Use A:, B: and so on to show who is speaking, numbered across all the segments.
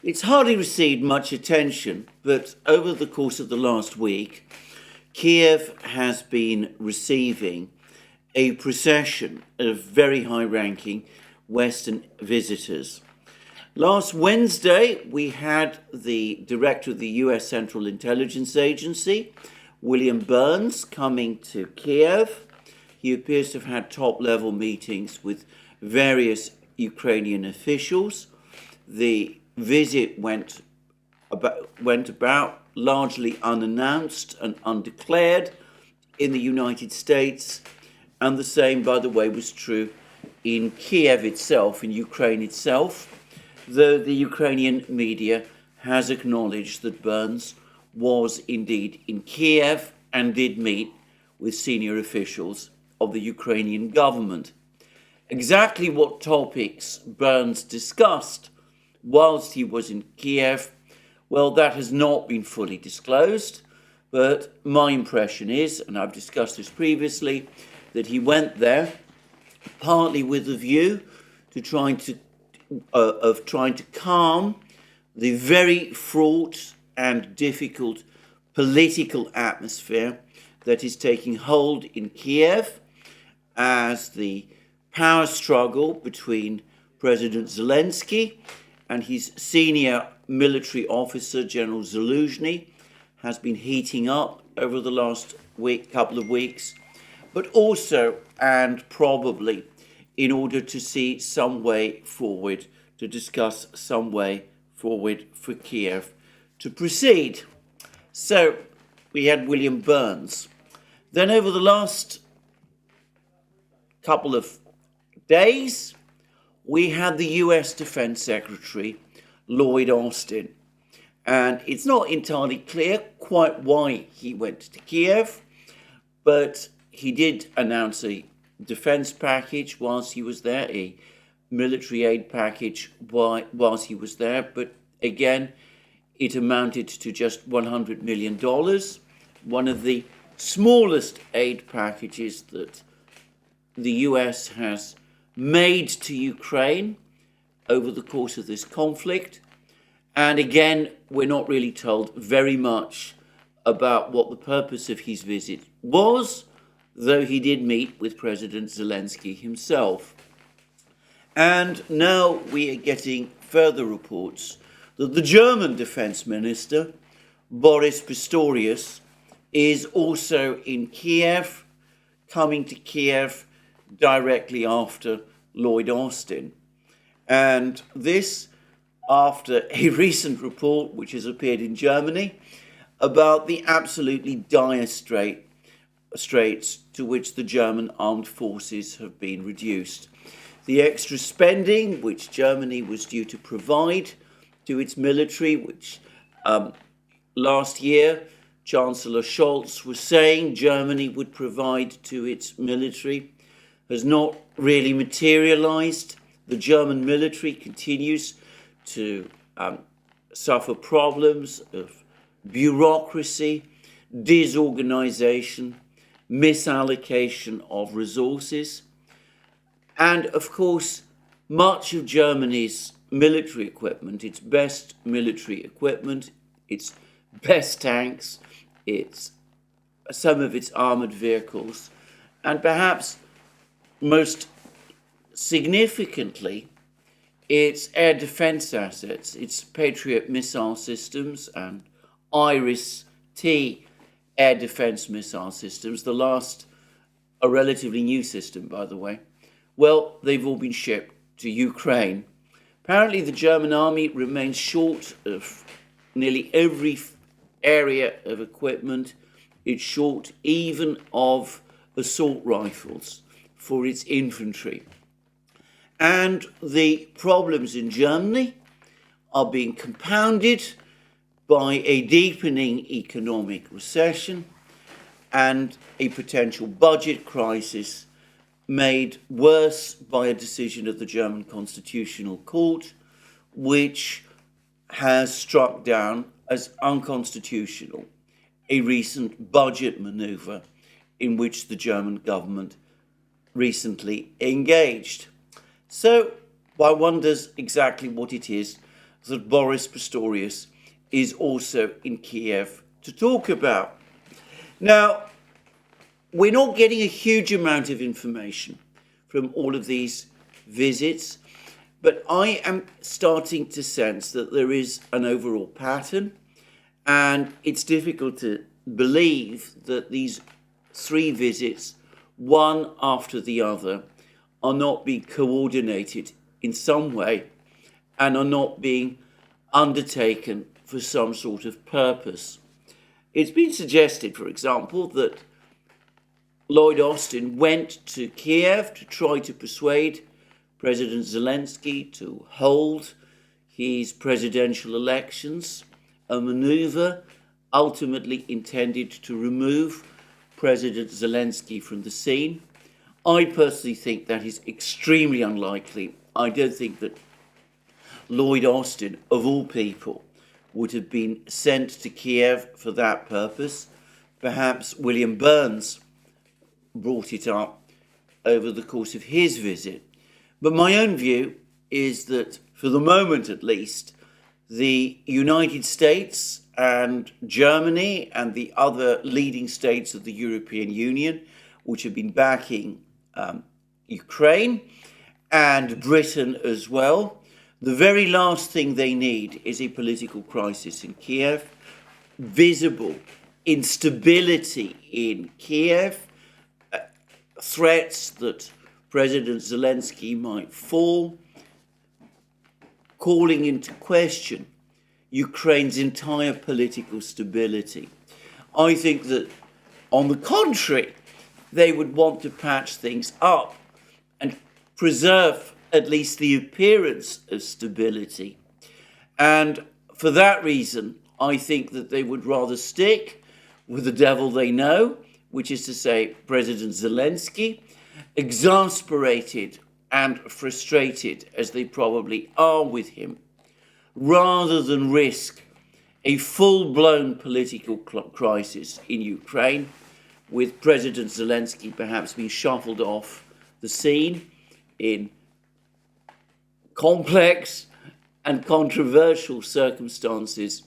A: It's hardly received much attention, but over the course of the last week, Kiev has been receiving a procession of very high-ranking Western visitors. Last Wednesday, we had the director of the US Central Intelligence Agency, William Burns, coming to Kiev. He appears to have had top-level meetings with various Ukrainian officials. The visit went about largely unannounced and undeclared in the United States, and the same, by the way, was true in Kiev itself, in Ukraine itself, though the Ukrainian media has acknowledged that Burns was indeed in Kiev and did meet with senior officials of the Ukrainian government. Exactly what topics Burns discussed whilst he was in Kiev, well, that has not been fully disclosed, but my impression is, and I've discussed this previously, that he went there partly with a view to trying to calm the very fraught and difficult political atmosphere that is taking hold in Kiev as the power struggle between President Zelensky and his senior military officer, General Zaluzhny, has been heating up over the last couple of weeks, but also and probably in order to see some way forward, to discuss some way forward for Kiev to proceed. So we had William Burns. Then over the last couple of days, we had the US Defense Secretary, Lloyd Austin. And it's not entirely clear quite why he went to Kiev, but he did announce a defense package whilst he was there, a military aid package whilst he was there. But again, it amounted to just $100 million, one of the smallest aid packages that the US has made to Ukraine over the course of this conflict. And again, we're not really told very much about what the purpose of his visit was, though he did meet with President Zelensky himself. And now we are getting further reports that the German Defense Minister, Boris Pistorius, is also in Kiev, coming to Kiev directly after Lloyd Austin. And this after a recent report which has appeared in Germany about the absolutely dire straits to which the German armed forces have been reduced. The extra spending which Germany was due to provide to its military, which last year Chancellor Scholz was saying Germany would provide to its military, has not really materialized. The German military continues to suffer problems of bureaucracy, disorganization, misallocation of resources. And of course, much of Germany's military equipment, its best military equipment, its best tanks, some of its armored vehicles, and perhaps most significantly, its air defense assets, its Patriot missile systems and Iris-T air defense missile systems, the last a relatively new system, by the way, well, they've all been shipped to Ukraine. Apparently, the German army remains short of nearly every area of equipment. It's short even of assault rifles for its infantry. And the problems in Germany are being compounded by a deepening economic recession and a potential budget crisis made worse by a decision of the German Constitutional Court, which has struck down as unconstitutional a recent budget maneuver in which the German government recently engaged. So one wonders exactly what it is that Boris Pistorius is also in Kiev to talk about. Now, we're not getting a huge amount of information from all of these visits, but I am starting to sense that there is an overall pattern, and it's difficult to believe that these 3 visits, one after the other, are not being coordinated in some way and are not being undertaken for some sort of purpose. It's been suggested, for example, that Lloyd Austin went to Kiev to try to persuade President Zelensky to hold his presidential elections, a maneuver ultimately intended to remove President Zelensky from the scene. I personally think that is extremely unlikely. I don't think that Lloyd Austin, of all people, would have been sent to Kiev for that purpose. Perhaps William Burns brought it up over the course of his visit. But my own view is that, for the moment at least, the United States and Germany and the other leading states of the European Union, which have been backing Ukraine, and Britain as well, the very last thing they need is a political crisis in Kiev, visible instability in Kiev, threats that President Zelensky might fall, calling into question Ukraine's entire political stability. I think that, on the contrary, they would want to patch things up and preserve at least the appearance of stability. And for that reason, I think that they would rather stick with the devil they know, which is to say President Zelensky, exasperated and frustrated as they probably are with him, rather than risk a full-blown political crisis in Ukraine, with President Zelensky perhaps being shuffled off the scene in complex and controversial circumstances,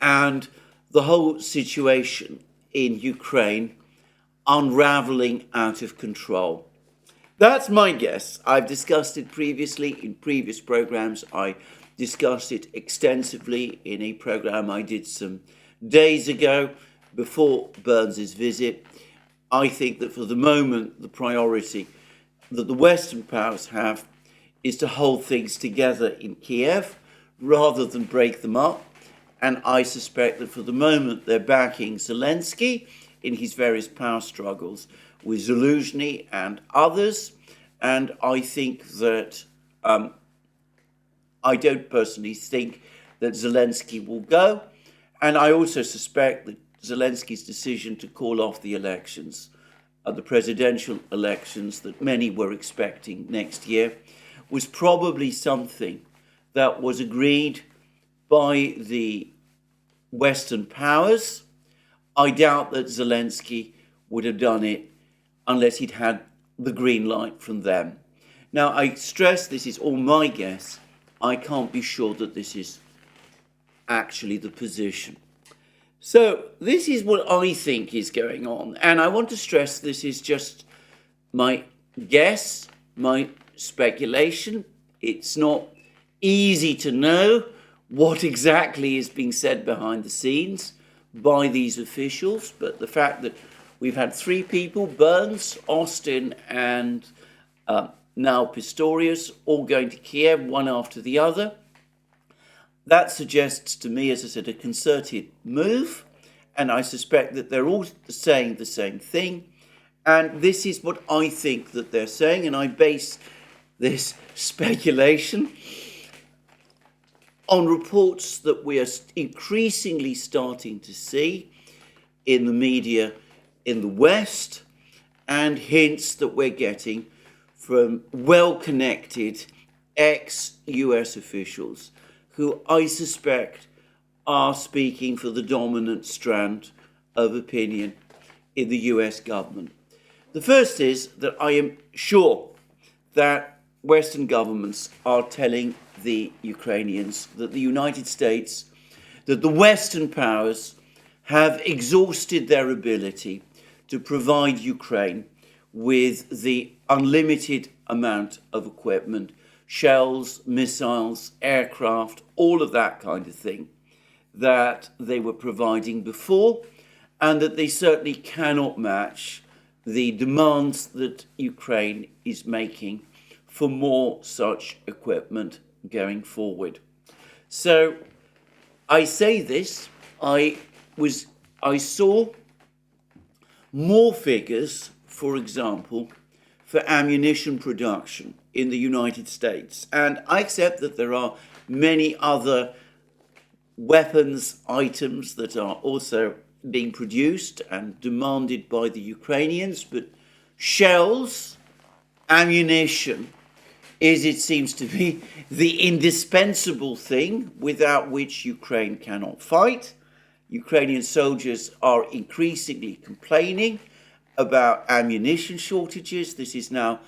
A: and the whole situation in Ukraine unraveling out of control. That's my guess. I've discussed it previously in previous programs. I discussed it extensively in a program I did some days ago before Burns's visit. I think that for the moment, the priority that the Western powers have is to hold things together in Kiev rather than break them up. And I suspect that for the moment, they're backing Zelensky in his various power struggles with Zelensky and others. And I think that I don't personally think that Zelensky will go. And I also suspect that Zelensky's decision to call off the elections, the presidential elections that many were expecting next year, was probably something that was agreed by the Western powers. I doubt that Zelensky would have done it unless he'd had the green light from them. Now, I stress this is all my guess. I can't be sure that this is actually the position. So this is what I think is going on. And I want to stress this is just my guess, my speculation. It's not easy to know what exactly is being said behind the scenes by these officials, but the fact that we've had 3 people, Burns, Austin, and now Pistorius, all going to Kiev, one after the other, that suggests to me, as I said, a concerted move, and I suspect that they're all saying the same thing, and this is what I think that they're saying, and I base this speculation on reports that we are increasingly starting to see in the media in the West, and hints that we're getting from well-connected ex-US officials who I suspect are speaking for the dominant strand of opinion in the US government. The first is that I am sure that Western governments are telling the Ukrainians that the United States, that the Western powers have exhausted their ability to provide Ukraine with the unlimited amount of equipment, shells, missiles, aircraft, all of that kind of thing that they were providing before, and that they certainly cannot match the demands that Ukraine is making for more such equipment going forward. So I say this, I saw more figures, for example, for ammunition production in the United States. And I accept that there are many other weapons items that are also being produced and demanded by the Ukrainians, but shells, ammunition is, it seems to be, the indispensable thing without which Ukraine cannot fight. Ukrainian soldiers are increasingly complaining about ammunition shortages. This is now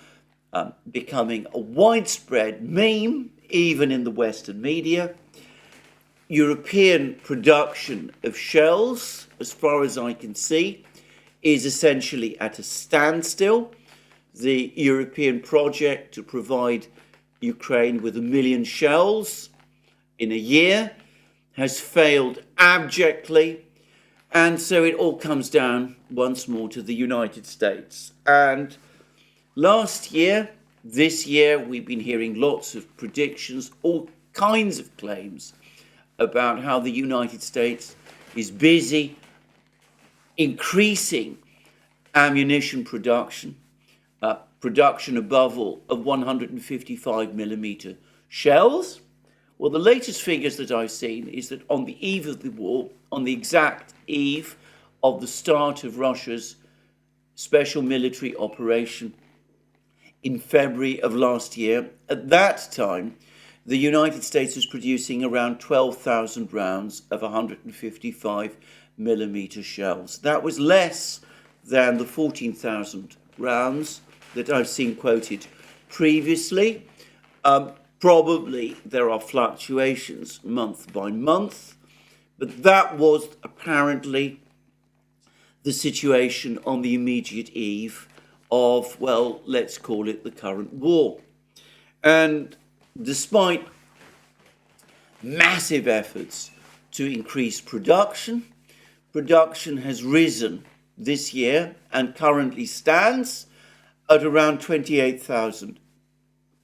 A: becoming a widespread meme, even in the Western media. European production of shells, as far as I can see, is essentially at a standstill. The European project to provide Ukraine with 1 million shells in a year has failed abjectly, and so it all comes down once more to the United States. And last year, this year, we've been hearing lots of predictions, all kinds of claims about how the United States is busy increasing ammunition production, production above all of 155 millimeter shells. Well, the latest figures that I've seen is that on the eve of the war, on the exact eve of the start of Russia's special military operation in February of last year, at that time, the United States was producing around 12,000 rounds of 155 millimeter shells. That was less than the 14,000 rounds that I've seen quoted previously. Probably there are fluctuations month by month, but that was apparently the situation on the immediate eve of, well, let's call it the current war. And despite massive efforts to increase production, production has risen this year and currently stands at around 28,000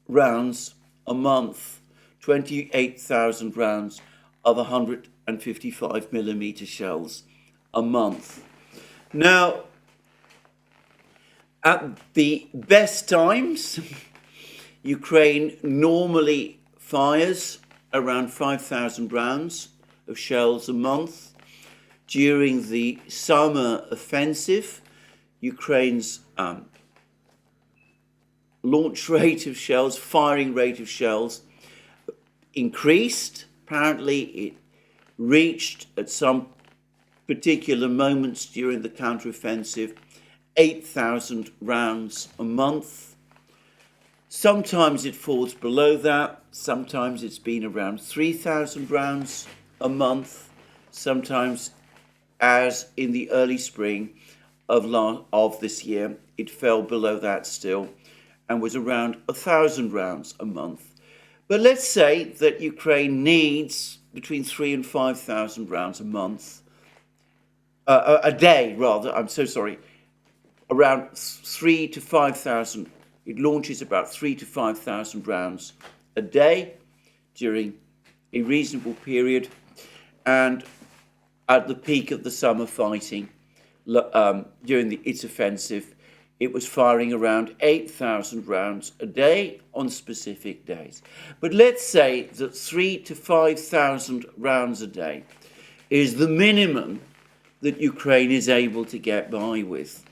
A: rounds a month, 28,000 rounds of 155 millimeter shells a month. Now, at the best times, Ukraine normally fires around 5,000 rounds of shells a month. During the summer offensive, Ukraine's launch rate of shells, firing rate of shells increased. Apparently it reached at some particular moments during the counteroffensive 8,000 rounds a month. Sometimes it falls below that. Sometimes it's been around 3,000 rounds a month. Sometimes, as in the early spring of this year, it fell below that still and was around 1,000 rounds a month. But let's say that Ukraine needs between 3,000 and 5,000 rounds a month, a day rather, I'm so sorry, around 3,000 to 5,000. It launches about 3,000 to 5,000 rounds a day during a reasonable period, and at the peak of the summer fighting, during its offensive, it was firing around 8,000 rounds a day on specific days. But let's say that 3,000 to 5,000 rounds a day is the minimum that Ukraine is able to get by with.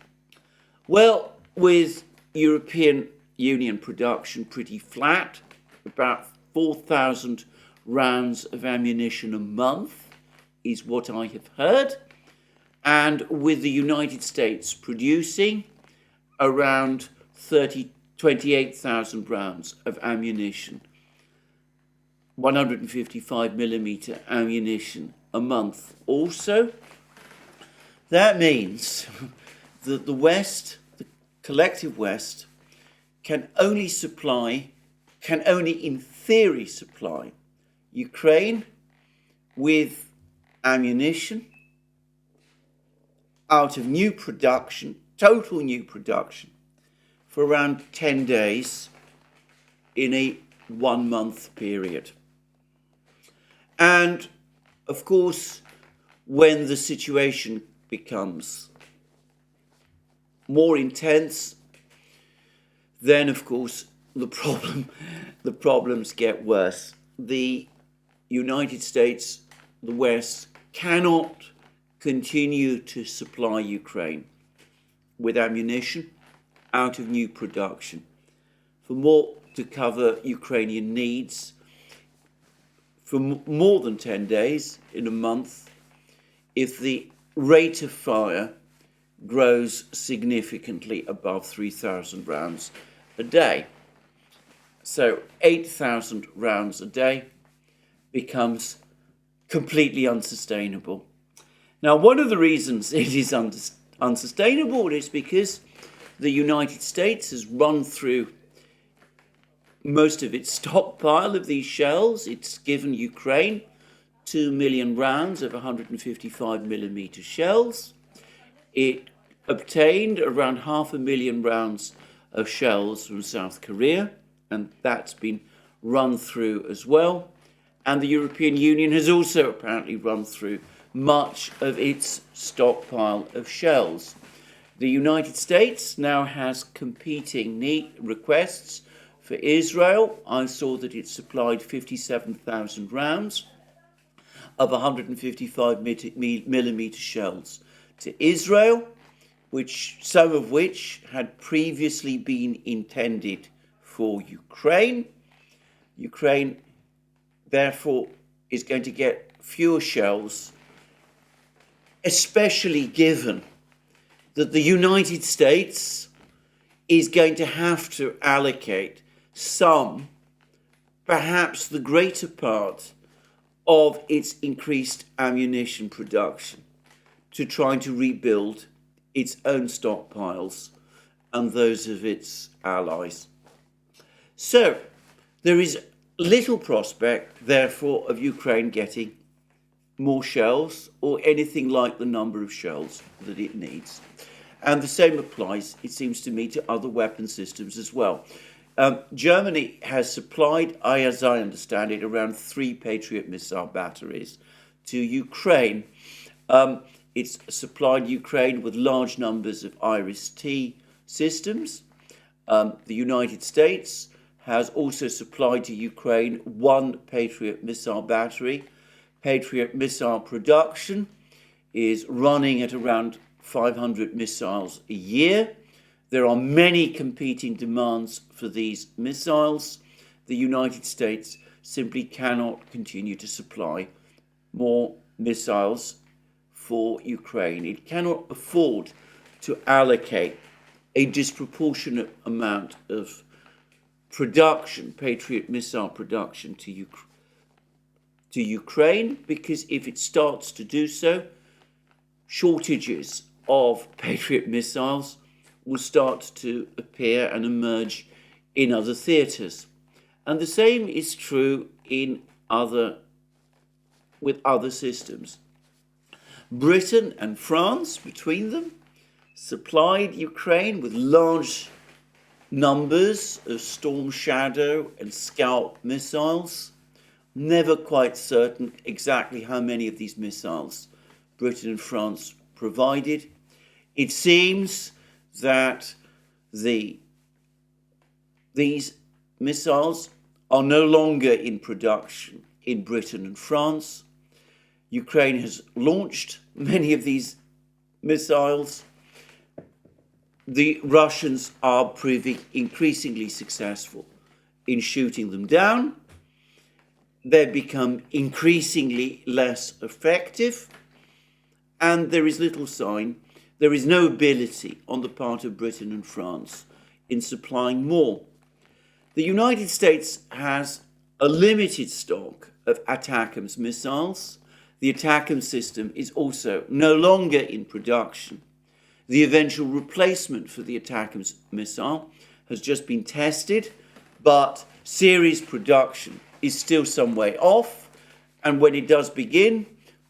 A: Well, with European Union production pretty flat, about 4,000 rounds of ammunition a month is what I have heard, and with the United States producing around 30 28,000 rounds of ammunition, 155mm ammunition a month. Also, that means that the West, the collective West, can only in theory supply Ukraine with ammunition out of new production, total new production, for around 10 days in a 1 month period. And of course, when the situation becomes more intense, then of course the problems get worse. The United States, the West, cannot continue to supply Ukraine with ammunition out of new production to cover Ukrainian needs for more than 10 days in a month if the rate of fire grows significantly above 3,000 rounds a day. So 8,000 rounds a day becomes completely unsustainable. Now, one of the reasons it is unsustainable is because the United States has run through most of its stockpile of these shells. It's given Ukraine 2 million rounds of 155mm shells. It obtained around 500,000 rounds of shells from South Korea, and that's been run through as well. And the European Union has also apparently run through much of its stockpile of shells. The United States now has competing requests for Israel. I saw that it supplied 57,000 rounds of 155mm shells to Israel, some of which had previously been intended for Ukraine. Ukraine, therefore, is going to get fewer shells, especially given that the United States is going to have to allocate some, perhaps the greater part, of its increased ammunition production to trying to rebuild its own stockpiles and those of its allies. So there is little prospect, therefore, of Ukraine getting more shells or anything like the number of shells that it needs. And the same applies, it seems to me, to other weapon systems as well. Germany has supplied, as I understand it, around 3 Patriot missile batteries to Ukraine. It's supplied Ukraine with large numbers of IRIS-T systems. The United States has also supplied to Ukraine 1 Patriot missile battery. Patriot missile production is running at around 500 missiles a year. There are many competing demands for these missiles. The United States simply cannot continue to supply more missiles for Ukraine. It cannot afford to allocate a disproportionate amount of production, Patriot missile production, to Ukraine, because if it starts to do so, shortages of Patriot missiles will start to appear and emerge in other theatres. And the same is true with other systems. Britain and France, between them, supplied Ukraine with large numbers of Storm Shadow and Scalp missiles. Never quite certain exactly how many of these missiles Britain and France provided. It seems that these missiles are no longer in production in Britain and France. Ukraine has launched many of these missiles. The Russians are proving increasingly successful in shooting them down. They've become increasingly less effective, and there is little sign, there is no ability on the part of Britain and France in supplying more. The United States has a limited stock of ATACMS missiles. The ATACMS system is also no longer in production. The eventual replacement for the ATACMS missile has just been tested, but series production is still some way off, and when it does begin,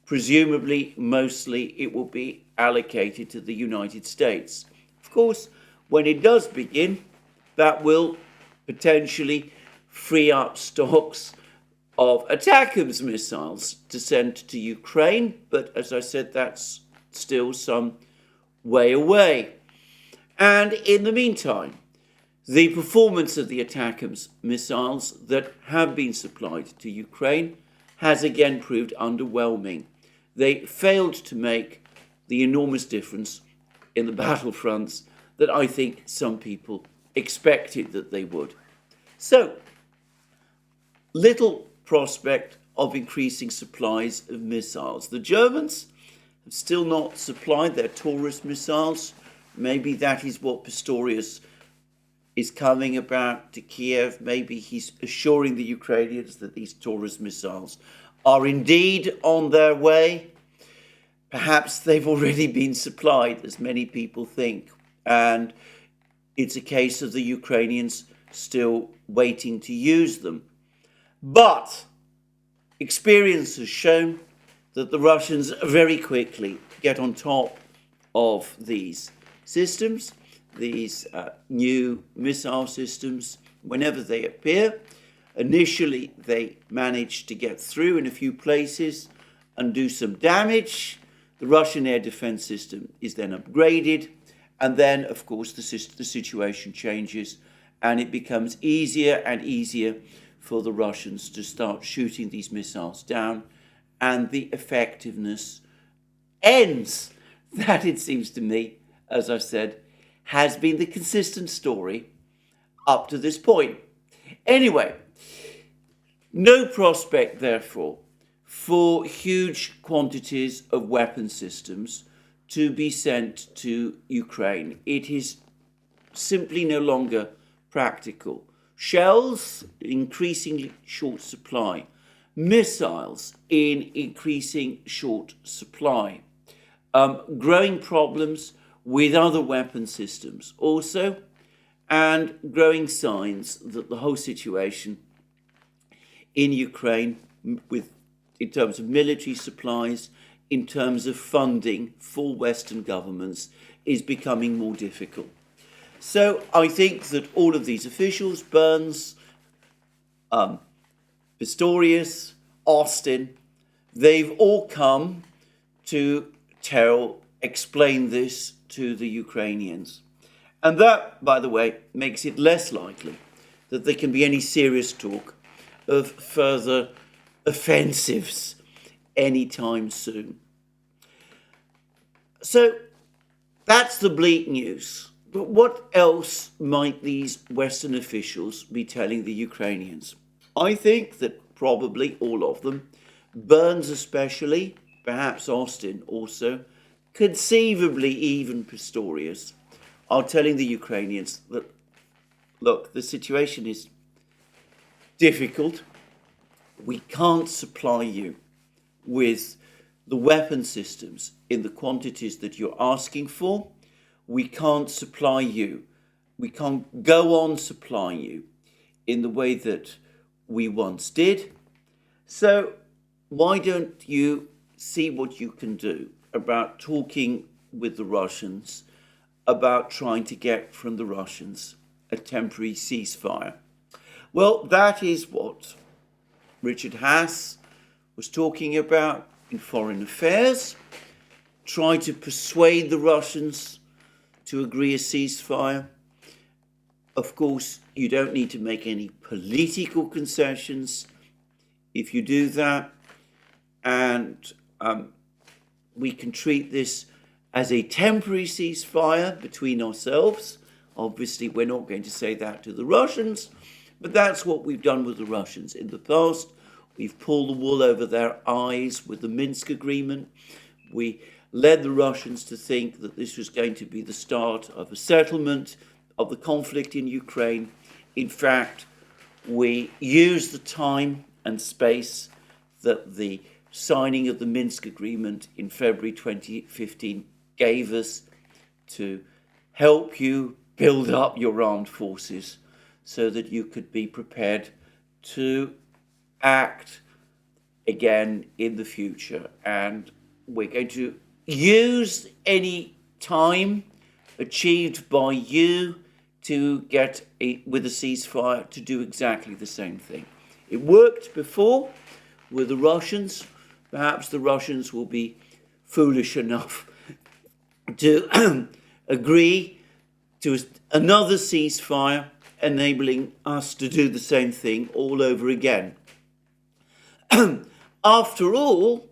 A: presumably, mostly, it will be allocated to the United States. Of course, when it does begin, that will potentially free up stocks of ATACMS missiles to send to Ukraine, but as I said, that's still some way away. And in the meantime, the performance of the ATACMS missiles that have been supplied to Ukraine has again proved underwhelming. They failed to make the enormous difference in the battlefronts that I think some people expected that they would. So, little prospect of increasing supplies of missiles. The Germans have still not supplied their Taurus missiles. Maybe that is what Pistorius is coming about to Kiev. Maybe he's assuring the Ukrainians that these Taurus missiles are indeed on their way. Perhaps they've already been supplied, as many people think, and it's a case of the Ukrainians still waiting to use them. But experience has shown that the Russians very quickly get on top of these systems, these new missile systems, whenever they appear. Initially, they manage to get through in a few places and do some damage. The Russian air defense system is then upgraded, and then, of course, the situation changes, and it becomes easier and easier for the Russians to start shooting these missiles down, and the effectiveness ends. That, it seems to me, as I've said, has been the consistent story up to this point. Anyway, no prospect, therefore, for huge quantities of weapon systems to be sent to Ukraine. It is simply no longer practical. Shells, increasingly short supply. Missiles in increasing short supply. Growing problems with other weapon systems also, and growing signs that the whole situation in Ukraine, in terms of military supplies, in terms of funding for Western governments, is becoming more difficult. So I think that all of these officials, Burns, Pistorius, Austin, they've all come to explain this to the Ukrainians. And that, by the way, makes it less likely that there can be any serious talk of further offensives anytime soon. So that's the bleak news. But what else might these Western officials be telling the Ukrainians? I think that probably all of them, Burns especially, perhaps Austin also, conceivably even Pistorius, are telling the Ukrainians that, look, the situation is difficult. We can't supply you with the weapon systems in the quantities that you're asking for. We can't supply you. We can't go on supplying you in the way that we once did. So why don't you see what you can do about talking with the Russians, about trying to get from the Russians a temporary ceasefire? Well, that is what Richard Haass was talking about in Foreign Affairs. Try to persuade the Russians to agree a ceasefire. Of course, you don't need to make any political concessions if you do that. And we can treat this as a temporary ceasefire between ourselves. Obviously, we're not going to say that to the Russians, but that's what we've done with the Russians in the past. We've pulled the wool over their eyes with the Minsk agreement. We led the Russians to think that this was going to be the start of a settlement of the conflict in Ukraine. In fact, we use the time and space that the signing of the Minsk agreement in February 2015 gave us to help you build up your armed forces so that you could be prepared to act again in the future. And we're going to use any time achieved by you to get with a ceasefire to do exactly the same thing. It worked before with the Russians. Perhaps the Russians will be foolish enough to agree to another ceasefire, enabling us to do the same thing all over again. After all,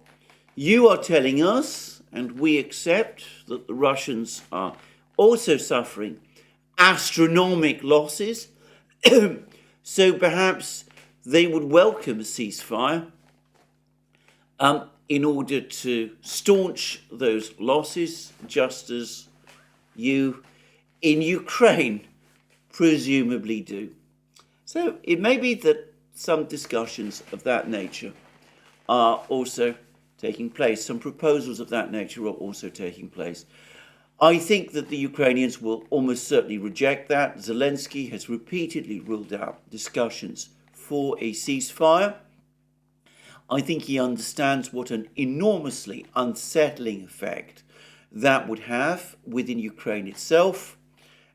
A: you are telling us, and we accept, that the Russians are also suffering astronomical losses, so perhaps they would welcome a ceasefire in order to staunch those losses, just as you in Ukraine presumably do. So it may be that some discussions of that nature are also taking place. Some proposals of that nature are also taking place. I think that the Ukrainians will almost certainly reject that. Zelensky has repeatedly ruled out discussions for a ceasefire. I think he understands what an enormously unsettling effect that would have within Ukraine itself.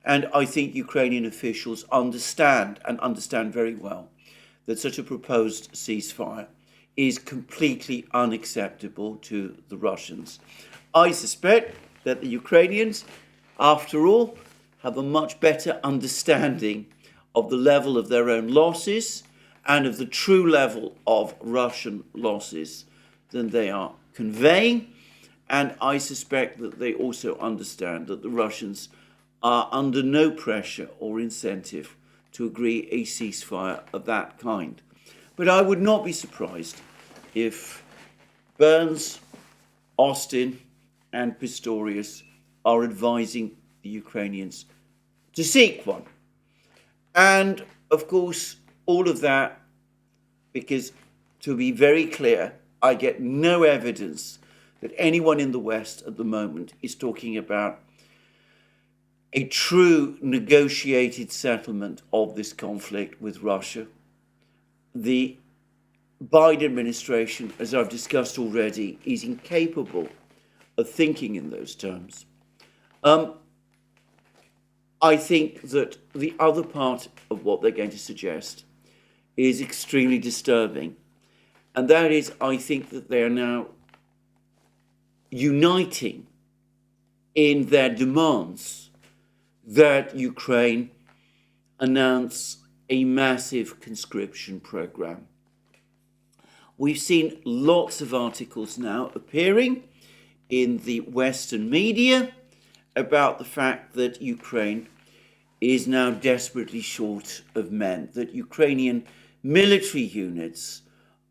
A: And I think Ukrainian officials understand, and understand very well, that such a proposed ceasefire is completely unacceptable to the Russians. I suspect that the Ukrainians, after all, have a much better understanding of the level of their own losses and of the true level of Russian losses than they are conveying. And I suspect that they also understand that the Russians are under no pressure or incentive to agree a ceasefire of that kind. But I would not be surprised if Burns, Austin, and Pistorius are advising the Ukrainians to seek one. And of course, all of that because, to be very clear, I get no evidence that anyone in the West at the moment is talking about a true negotiated settlement of this conflict with Russia. The Biden administration, as I've discussed already, is incapable of thinking in those terms. I think that the other part of what they're going to suggest is extremely disturbing. And that is, I think that they are now uniting in their demands that Ukraine announce a massive conscription program. We've seen lots of articles now appearing in the Western media about the fact that Ukraine is now desperately short of men, that Ukrainian military units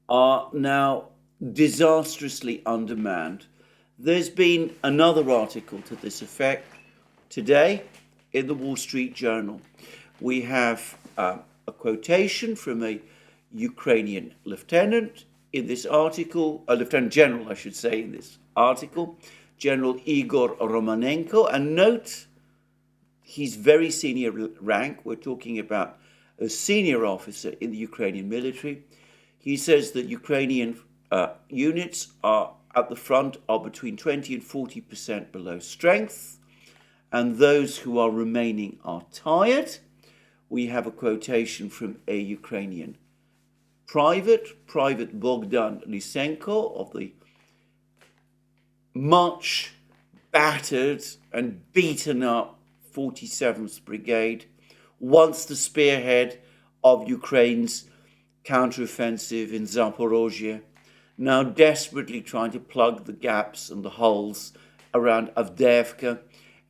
A: are now disastrously undermanned. There's been another article to this effect today in the Wall Street Journal. We have a quotation from a Ukrainian lieutenant in this article, a lieutenant general, I should say, in this article, General Igor Romanenko. And note, he's very senior rank. We're talking about a senior officer in the Ukrainian military. He says that Ukrainian units are at the front are between 20 and 40% below strength, and those who are remaining are tired. We have a quotation from a Ukrainian Private Bogdan Lysenko of the much battered and beaten up 47th Brigade, once the spearhead of Ukraine's counteroffensive in Zaporozhye, now desperately trying to plug the gaps and the holes around Avdiivka.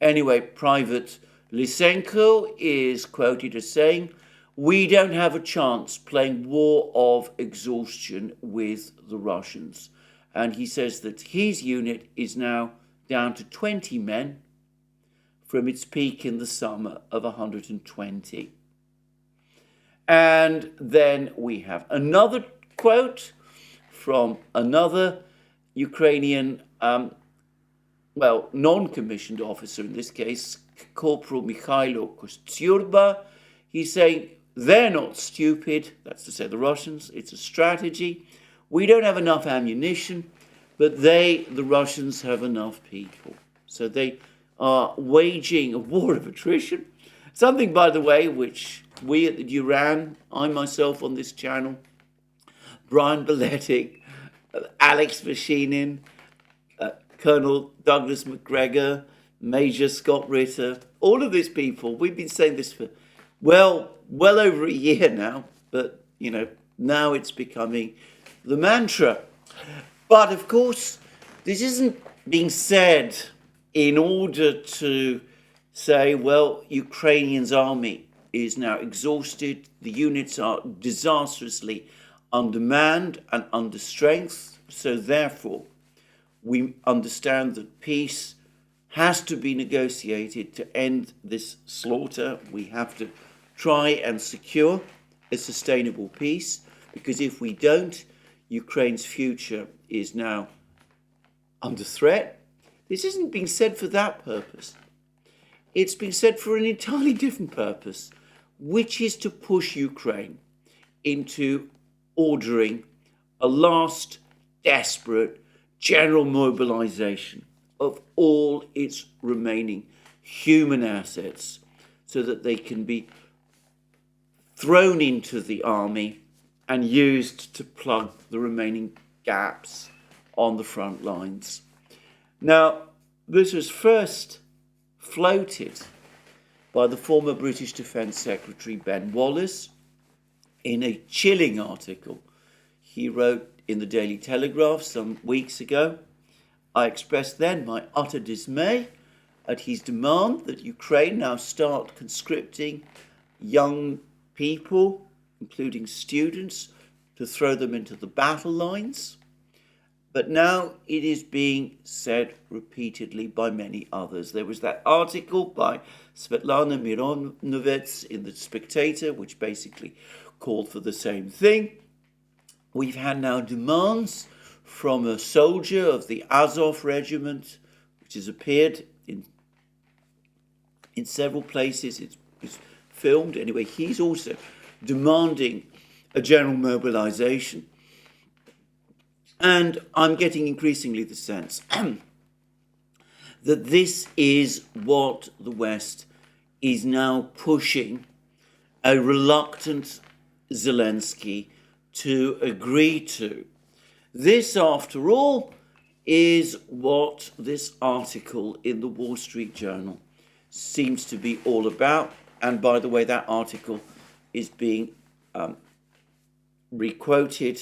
A: Anyway, Private Lysenko is quoted as saying, "We don't have a chance playing war of exhaustion with the Russians." And he says that his unit is now down to 20 men, from its peak in the summer of 120. And then we have another quote from another Ukrainian, non-commissioned officer in this case, Corporal Mikhailo Kostyurba. He's saying, they're not stupid, that's to say the Russians, it's a strategy. We don't have enough ammunition, but the Russians, have enough people. So they are waging a war of attrition. Something, by the way, which we at the Duran, I myself on this channel, Brian Beletic, Alex Machinin, Colonel Douglas McGregor, Major Scott Ritter, all of these people, we've been saying this for well over a year now, but, now it's becoming the mantra. But, of course, this isn't being said in order to say, well, Ukrainians' army is now exhausted, the units are disastrously undermanned and under strength, so therefore we understand that peace has to be negotiated to end this slaughter. We have to try and secure a sustainable peace, because if we don't, Ukraine's future is now under threat. This isn't being said for that purpose. It's being said for an entirely different purpose, which is to push Ukraine into ordering a last desperate general mobilization of all its remaining human assets so that they can be thrown into the army and used to plug the remaining gaps on the front lines. Now, this was first floated by the former British Defence Secretary Ben Wallace in a chilling article he wrote in the Daily Telegraph some weeks ago. I expressed then my utter dismay at his demand that Ukraine now start conscripting young people, including students, to throw them into the battle lines. But now it is being said repeatedly by many others. There was that article by Svetlana Mironovets in The Spectator, which basically called for the same thing. We've had now demands from a soldier of the Azov regiment, which has appeared in several places. It's filmed. Anyway, he's also demanding a general mobilization. And I'm getting increasingly the sense that this is what the West is now pushing a reluctant Zelensky to agree to. This, after all, is what this article in the Wall Street Journal seems to be all about. And by the way, that article is being requoted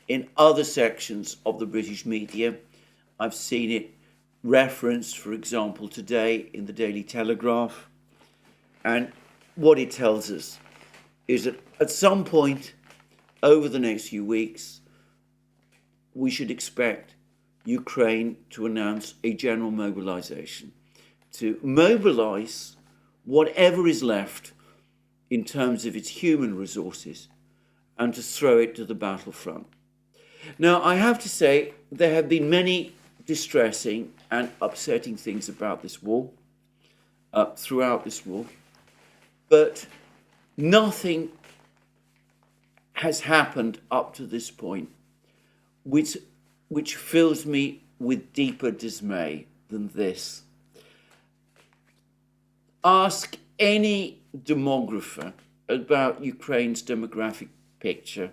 A: in other sections of the British media. I've seen it referenced, for example, today in the Daily Telegraph. And what it tells us is that at some point over the next few weeks, we should expect Ukraine to announce a general mobilization, to mobilize whatever is left in terms of its human resources and to throw it to the battlefront. Now, I have to say, there have been many distressing and upsetting things about this war, throughout this war, but nothing has happened up to this point which fills me with deeper dismay than this. Ask any demographer about Ukraine's demographic picture,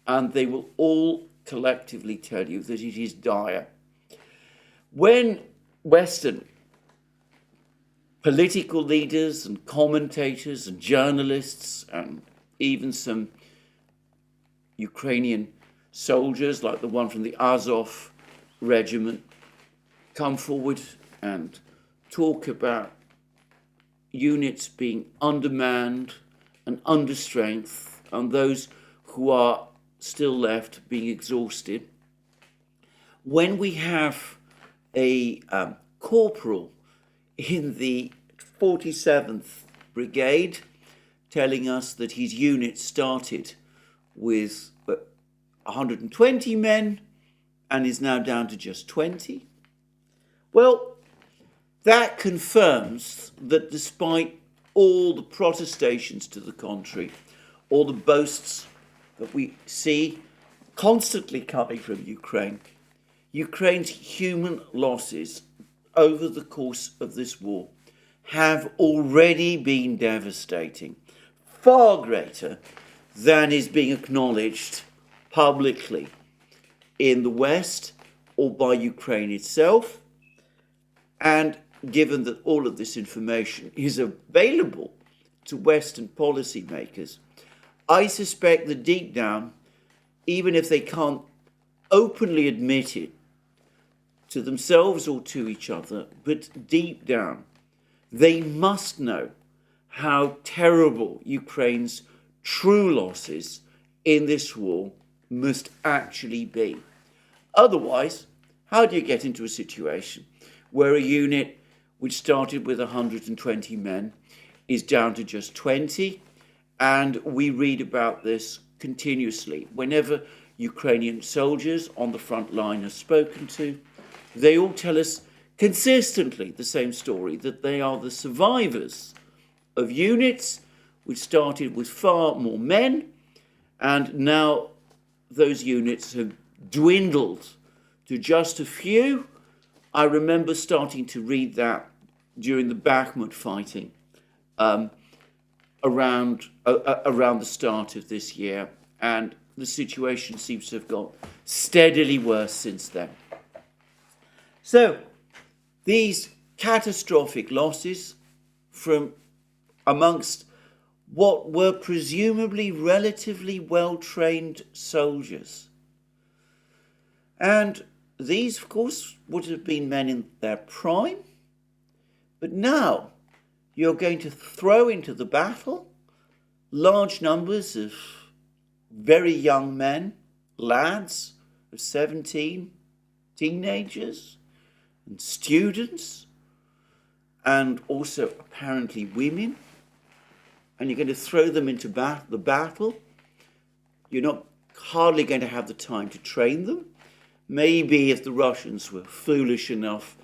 A: and they will all collectively tell you that it is dire. When Western political leaders and commentators and journalists and even some Ukrainian soldiers, like the one from the Azov regiment, come forward and talk about units being undermanned and under strength, and those who are still left being exhausted. When we have a corporal in the 47th Brigade, telling us that his unit started with 120 men and is now down to just 20. Well, that confirms that despite all the protestations to the contrary, all the boasts that we see constantly coming from Ukraine, Ukraine's human losses over the course of this war have already been devastating, far greater than is being acknowledged publicly in the West or by Ukraine itself. And given that all of this information is available to Western policymakers, I suspect that deep down, even if they can't openly admit it to themselves or to each other, but deep down, they must know how terrible Ukraine's true losses in this war must actually be. Otherwise, how do you get into a situation where a unit which started with 120 men is down to just 20? And we read about this continuously. Whenever Ukrainian soldiers on the front line are spoken to, they all tell us consistently the same story, that they are the survivors of units which started with far more men, and now those units have dwindled to just a few. I remember starting to read that during the Bakhmut fighting around the start of this year, and the situation seems to have got steadily worse since then. So, these catastrophic losses from amongst what were presumably relatively well-trained soldiers. And these, of course, would have been men in their prime. But now you're going to throw into the battle large numbers of very young men, lads of 17, teenagers, and students, and also apparently women, and you're going to throw them into the battle. You're not hardly going to have the time to train them. Maybe if the Russians were foolish enough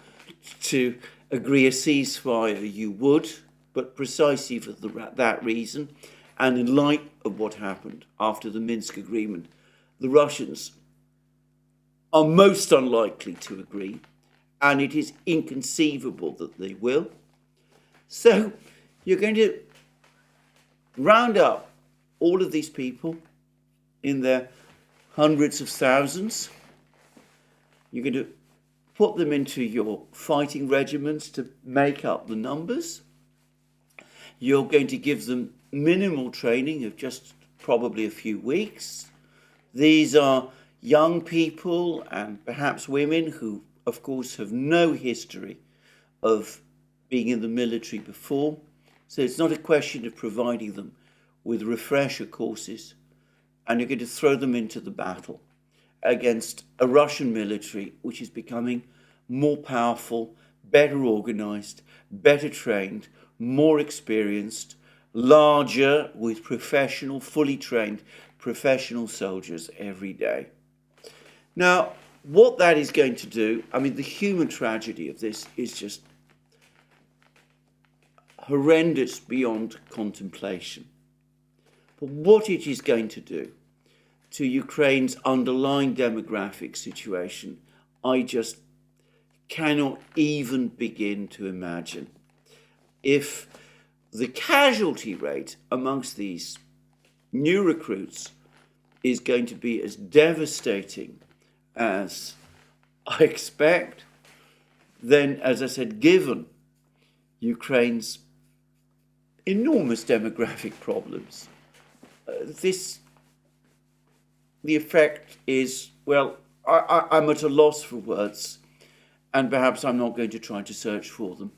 A: to agree a ceasefire, you would, but precisely for that reason, and in light of what happened after the Minsk agreement, the Russians are most unlikely to agree, and it is inconceivable that they will. So you're going to round up all of these people in their hundreds of thousands. You're going to put them into your fighting regiments to make up the numbers. You're going to give them minimal training of just probably a few weeks. These are young people and perhaps women who, of course, have no history of being in the military before. So it's not a question of providing them with refresher courses, and you're going to throw them into the battle against a Russian military which is becoming more powerful, better organized, better trained, more experienced, larger, with professional, fully trained professional soldiers every day. Now, what that is going to do, I mean, the human tragedy of this is just horrendous beyond contemplation. But what it is going to do to Ukraine's underlying demographic situation, I just cannot even begin to imagine. If the casualty rate amongst these new recruits is going to be as devastating as I expect, then, as I said, given Ukraine's enormous demographic problems, the effect is, well, I'm at a loss for words, and perhaps I'm not going to try to search for them.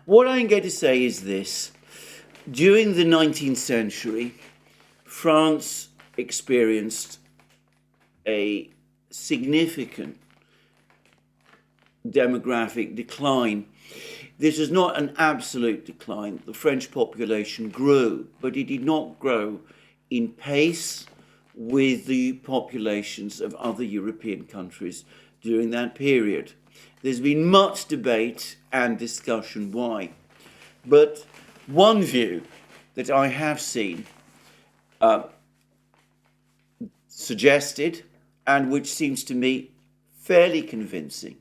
A: What I'm going to say is this. During the 19th century, France experienced a significant demographic decline This is not an absolute decline. The French population grew, but it did not grow in pace with the populations of other European countries during that period. There's been much debate and discussion why. But one view that I have seen suggested, and which seems to me fairly convincing,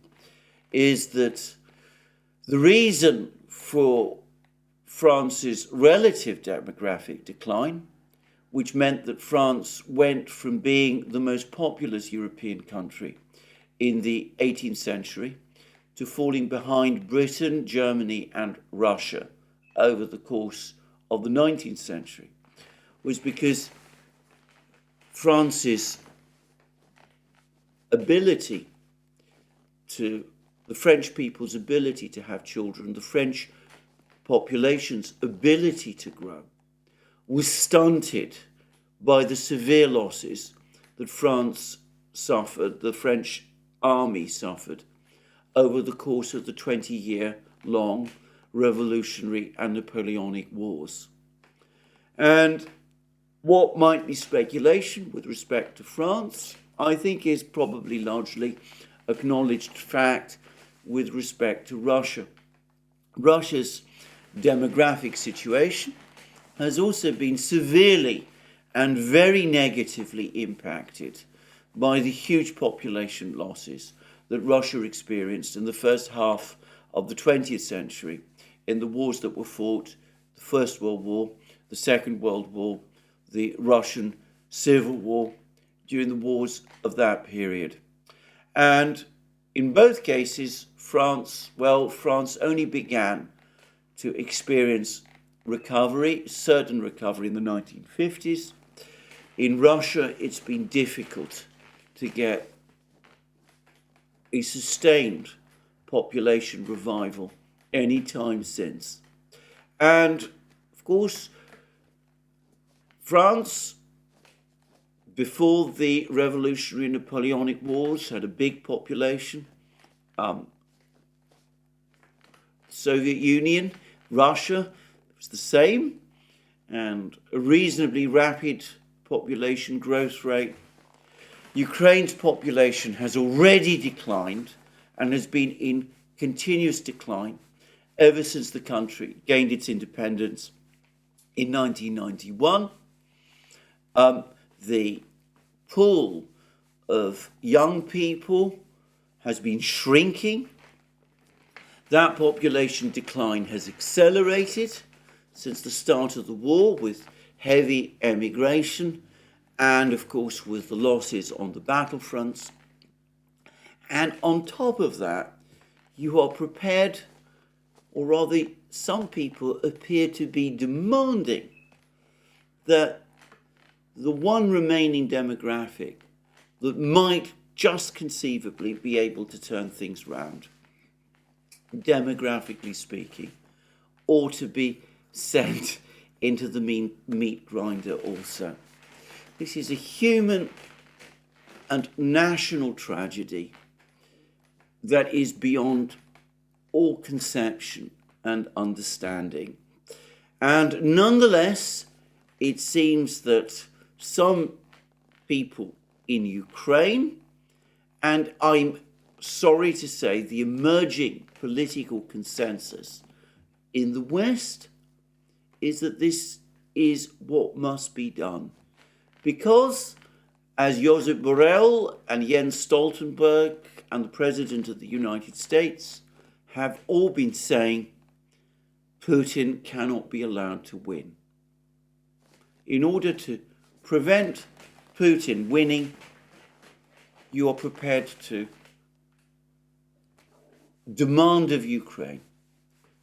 A: is that the reason for France's relative demographic decline, which meant that France went from being the most populous European country in the 18th century to falling behind Britain, Germany, and Russia over the course of the 19th century, was because France's ability to, the French people's ability to have children, the French population's ability to grow, was stunted by the severe losses that France suffered, the French army suffered, over the course of the 20-year-long Revolutionary and Napoleonic Wars. And what might be speculation with respect to France, I think is probably largely acknowledged fact with respect to Russia. Russia's demographic situation has also been severely and very negatively impacted by the huge population losses that Russia experienced in the first half of the 20th century in the wars that were fought, the First World War, the Second World War, the Russian Civil War, during the wars of that period. And in both cases, France only began to experience recovery, certain recovery in the 1950s. In Russia, it's been difficult to get a sustained population revival any time since. And of course, France, before the Revolutionary Napoleonic Wars, had a big population. Soviet Union, Russia was the same, and a reasonably rapid population growth rate. Ukraine's population has already declined and has been in continuous decline ever since the country gained its independence in 1991. The pool of young people has been shrinking. That population decline has accelerated since the start of the war, with heavy emigration and, of course, with the losses on the battlefronts. And on top of that, you are prepared, or rather some people appear to be demanding, that the one remaining demographic that might just conceivably be able to turn things round, demographically speaking, ought to be sent into the meat grinder also. This is a human and national tragedy that is beyond all conception and understanding. And nonetheless, it seems that some people in Ukraine, and I'm sorry to say the emerging political consensus in the West, is that this is what must be done. Because, as Josep Borrell and Jens Stoltenberg and the President of the United States have all been saying, Putin cannot be allowed to win. In order to prevent Putin winning, you are prepared to demand of Ukraine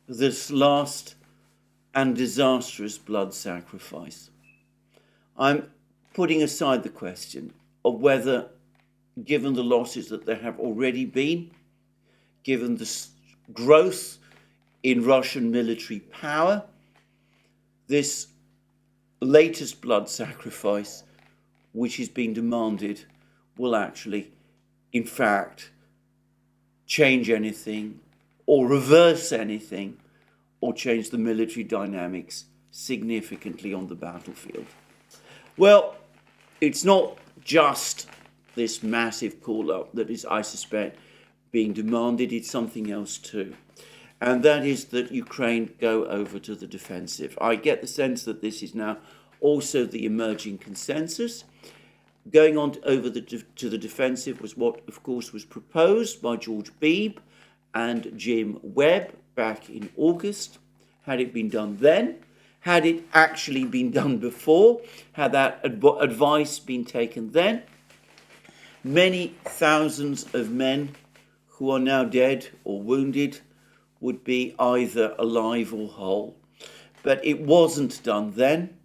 A: this last and disastrous blood sacrifice. I'm putting aside the question of whether, given the losses that there have already been, given the growth in Russian military power, this latest blood sacrifice which is being demanded will actually, in fact, change anything or reverse anything or change the military dynamics significantly on the battlefield. Well, it's not just this massive call-up that is, I suspect, being demanded. It's something else too. And that is that Ukraine go over to the defensive. I get the sense that this is now also the emerging consensus. Going on to the defensive was what, of course, was proposed by George Beebe and Jim Webb back in August. Had it been done then? Had it actually been done before? Had that advice been taken then? Many thousands of men who are now dead or wounded would be either alive or whole. But it wasn't done then,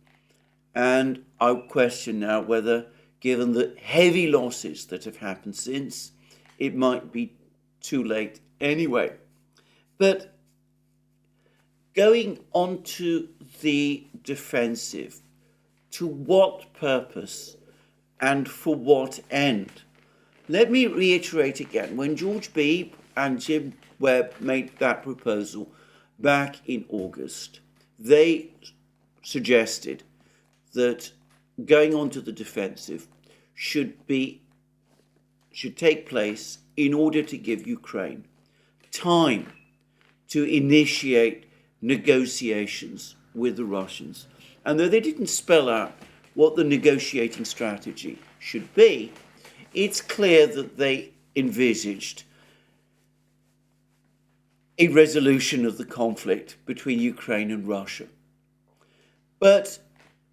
A: and I question now whether, given the heavy losses that have happened since, it might be too late anyway. But going on to the defensive, to what purpose and for what end? Let me reiterate again, when George Beebe and Jim Webb made that proposal back in August, they suggested that going on to the defensive should take place in order to give Ukraine time to initiate negotiations with the Russians. And though they didn't spell out what the negotiating strategy should be, it's clear that they envisaged a resolution of the conflict between Ukraine and Russia. But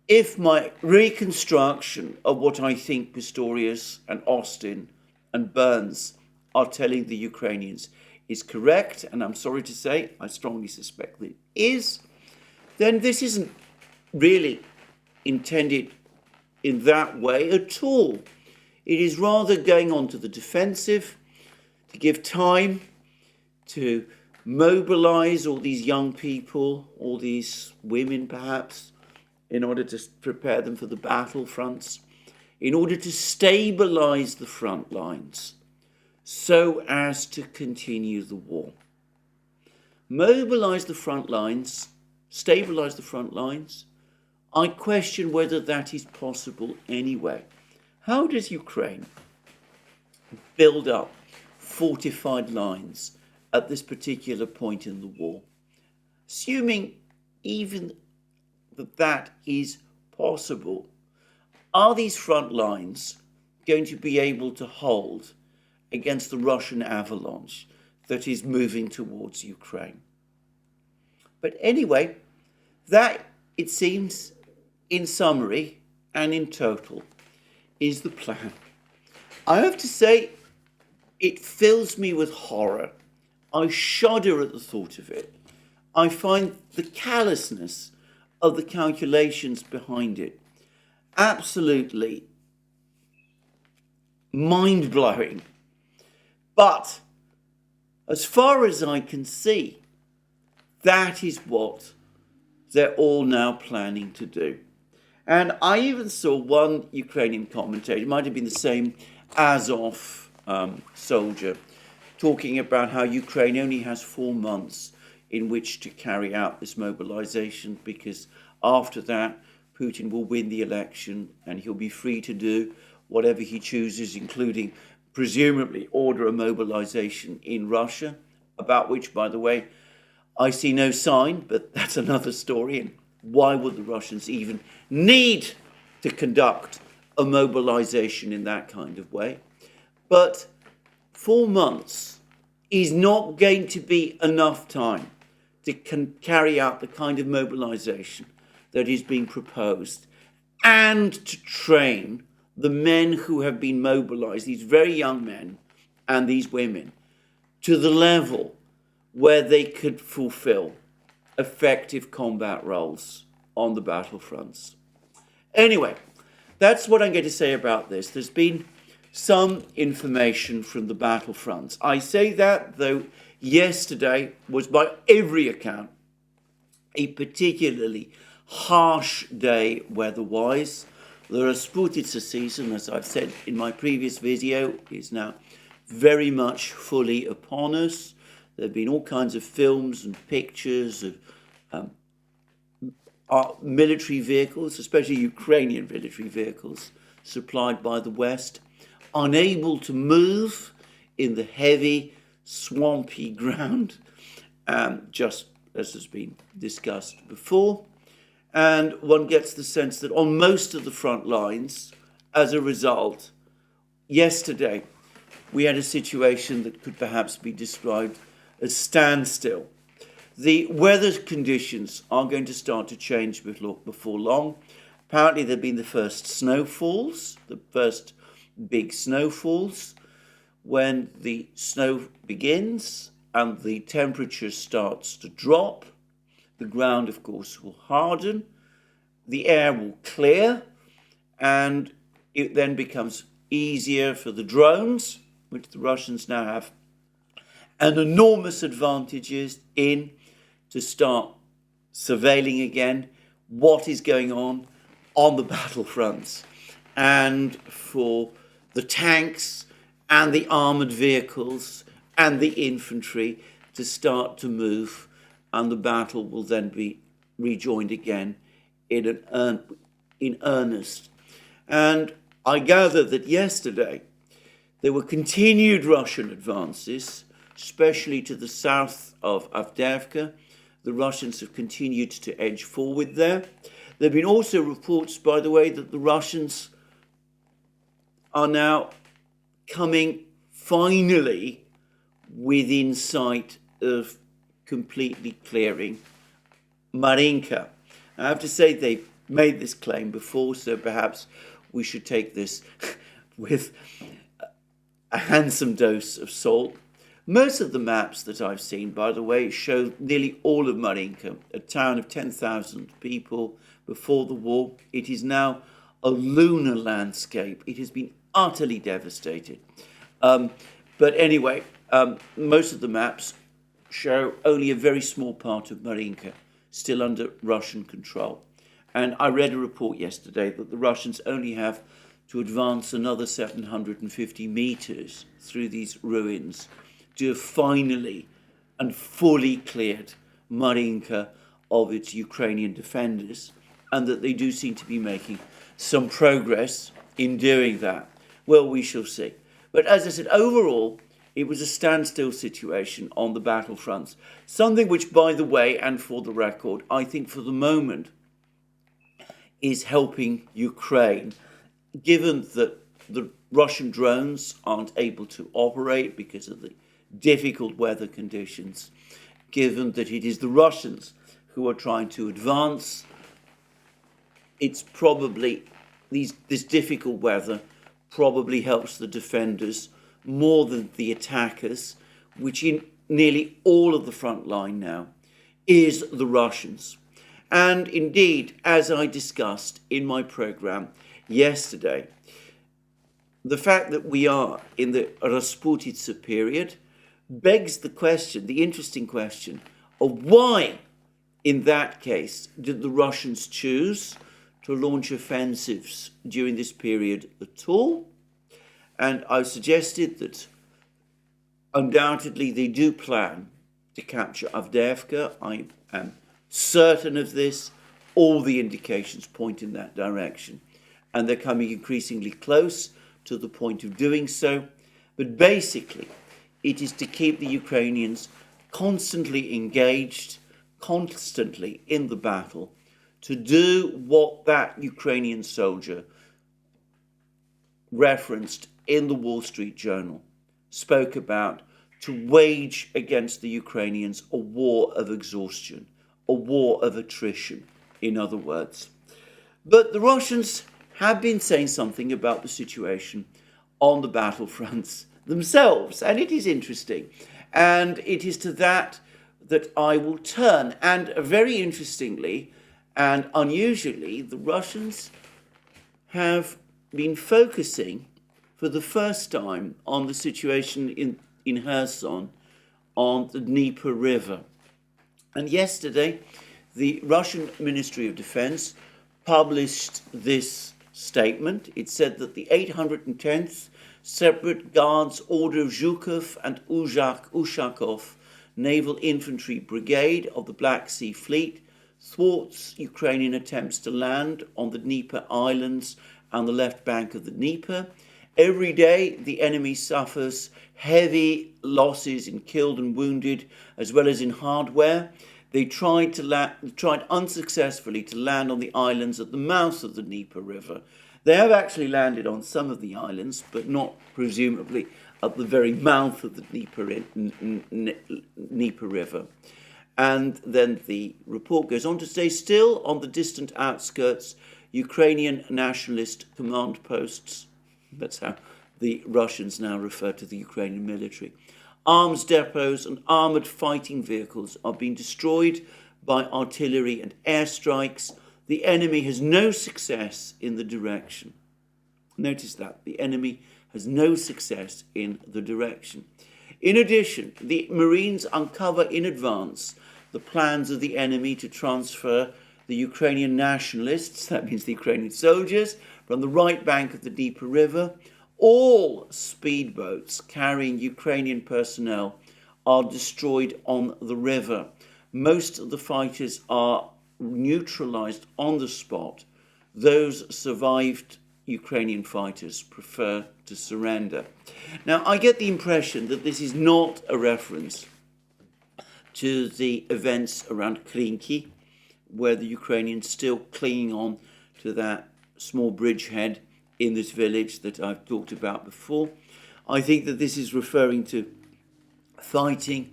A: if my reconstruction of what I think Pistorius and Austin and Burns are telling the Ukrainians is correct, and I'm sorry to say, I strongly suspect that it is, then this isn't really intended in that way at all. It is rather going on to the defensive to give time to mobilize all these young people, all these women perhaps, in order to prepare them for the battlefronts, in order to stabilize the front lines, so as to continue the war. Mobilize the front lines, stabilize the front lines. I question whether that is possible anyway. How does Ukraine build up fortified lines at this particular point in the war? Assuming even that is possible, are these front lines going to be able to hold against the Russian avalanche that is moving towards Ukraine? But anyway, that, it seems, in summary and in total, is the plan. I have to say, it fills me with horror. I shudder at the thought of it. I find the callousness of the calculations behind it absolutely mind-blowing. But as far as I can see, that is what they're all now planning to do. And I even saw one Ukrainian commentator, it might have been the same Azov soldier, talking about how Ukraine only has 4 months in which to carry out this mobilization, because after that, Putin will win the election and he'll be free to do whatever he chooses, including presumably order a mobilization in Russia, about which, by the way, I see no sign, but that's another story. And why would the Russians even need to conduct a mobilization in that kind of way? But 4 months is not going to be enough time to carry out the kind of mobilization that is being proposed and to train the men who have been mobilized, these very young men and these women, to the level where they could fulfill effective combat roles on the battlefronts. Anyway, that's what I'm going to say about this. There's been some information from the battlefronts. I say that, though yesterday was, by every account, a particularly harsh day weather-wise. The Rasputitsa season, as I've said in my previous video, is now very much fully upon us. There have been all kinds of films and pictures of military vehicles, especially Ukrainian military vehicles, supplied by the West, unable to move in the heavy, swampy ground, just as has been discussed before. And one gets the sense that on most of the front lines, as a result, yesterday we had a situation that could perhaps be described as standstill. The weather conditions are going to start to change before long. Apparently there have been the first snowfalls, the first big snowfalls. When the snow begins and the temperature starts to drop, the ground, of course, will harden, the air will clear, and it then becomes easier for the drones, which the Russians now have an enormous advantages in, to start surveilling again what is going on the battlefronts, and for the tanks and the armoured vehicles and the infantry to start to move, and the battle will then be rejoined again in earnest. And I gather that yesterday there were continued Russian advances, especially to the south of Avdiivka. The Russians have continued to edge forward there. There have been also reports, by the way, that the Russians are now coming finally within sight of completely clearing Marinka. I have to say they've made this claim before, so perhaps we should take this with a handsome dose of salt. Most of the maps that I've seen, by the way, show nearly all of Marinka, a town of 10,000 people before the war. It is now a lunar landscape. It has been utterly devastated. But anyway, most of the maps show only a very small part of Marinka still under Russian control. And I read a report yesterday that the Russians only have to advance another 750 meters through these ruins to have finally and fully cleared Marinka of its Ukrainian defenders, and that they do seem to be making some progress in doing that. Well, we shall see. But as I said, overall, it was a standstill situation on the battlefronts, something which, by the way, and for the record, I think for the moment is helping Ukraine, given that the Russian drones aren't able to operate because of the difficult weather conditions, given that it is the Russians who are trying to advance. It's probably, this difficult weather probably helps the defenders more than the attackers, which in nearly all of the front line now is the Russians. And indeed, as I discussed in my program yesterday, the fact that we are in the Rasputitsa period begs the question, the interesting question, of why, in that case, did the Russians choose to launch offensives during this period at all? And I suggested that undoubtedly they do plan to capture Avdiivka. I am certain of this. All the indications point in that direction. And they're coming increasingly close to the point of doing so. But basically, it is to keep the Ukrainians constantly engaged, constantly in the battle, to do what that Ukrainian soldier referenced in the Wall Street Journal, spoke about, to wage against the Ukrainians a war of exhaustion, a war of attrition, in other words. But the Russians have been saying something about the situation on the battlefronts themselves, and it is interesting. And it is to that that I will turn. And very interestingly and unusually, the Russians have been focusing for the first time on the situation in Kherson on the Dnieper River. And yesterday, the Russian Ministry of Defense published this statement. It said that the 810th Separate Guards Order of Zhukov and Ushakov Naval Infantry Brigade of the Black Sea Fleet thwarts Ukrainian attempts to land on the Dnieper Islands and the left bank of the Dnieper. Every day, the enemy suffers heavy losses in killed and wounded, as well as in hardware. They tried unsuccessfully to land on the islands at the mouth of the Dnieper River. They have actually landed on some of the islands, but not presumably at the very mouth of the Dnieper River. And then the report goes on to say, still on the distant outskirts, Ukrainian nationalist command posts, that's how the Russians now refer to the Ukrainian military, arms depots and armoured fighting vehicles are being destroyed by artillery and airstrikes. The enemy has no success in the direction. Notice that. The enemy has no success in the direction. In addition, the Marines uncover in advance the plans of the enemy to transfer the Ukrainian nationalists, that means the Ukrainian soldiers, from the right bank of the Dnieper River. All speedboats carrying Ukrainian personnel are destroyed on the river. Most of the fighters are neutralized on the spot. Those survived Ukrainian fighters prefer to surrender. Now, I get the impression that this is not a reference to the events around Krinky, where the Ukrainians still clinging on to that small bridgehead in this village that I've talked about before. I think that this is referring to fighting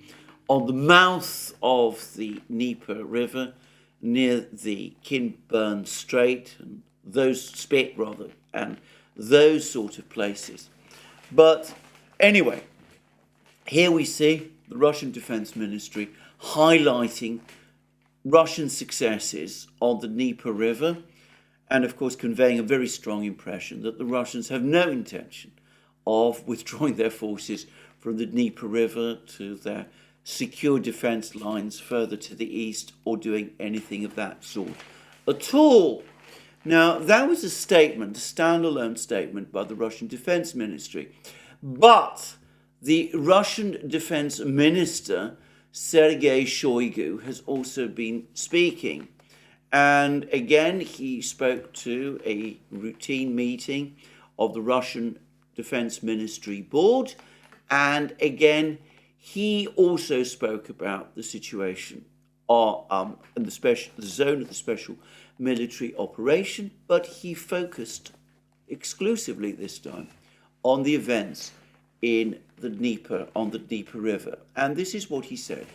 A: on the mouth of the Dnieper River near the Kinburn Strait and those sort of places. But anyway, here we see the Russian Defense Ministry highlighting Russian successes on the Dnieper River, and of course conveying a very strong impression that the Russians have no intention of withdrawing their forces from the Dnieper River to their secure defence lines further to the east, or doing anything of that sort at all. Now, that was a statement, a standalone statement by the Russian Defense Ministry. But the Russian Defense Minister, Sergei Shoigu, has also been speaking. And again, he spoke to a routine meeting of the Russian Defense Ministry board. And again, he also spoke about the situation in the zone of the special military operation, but he focused exclusively this time on the events in the Dnieper, on the Dnieper River. And this is what he said.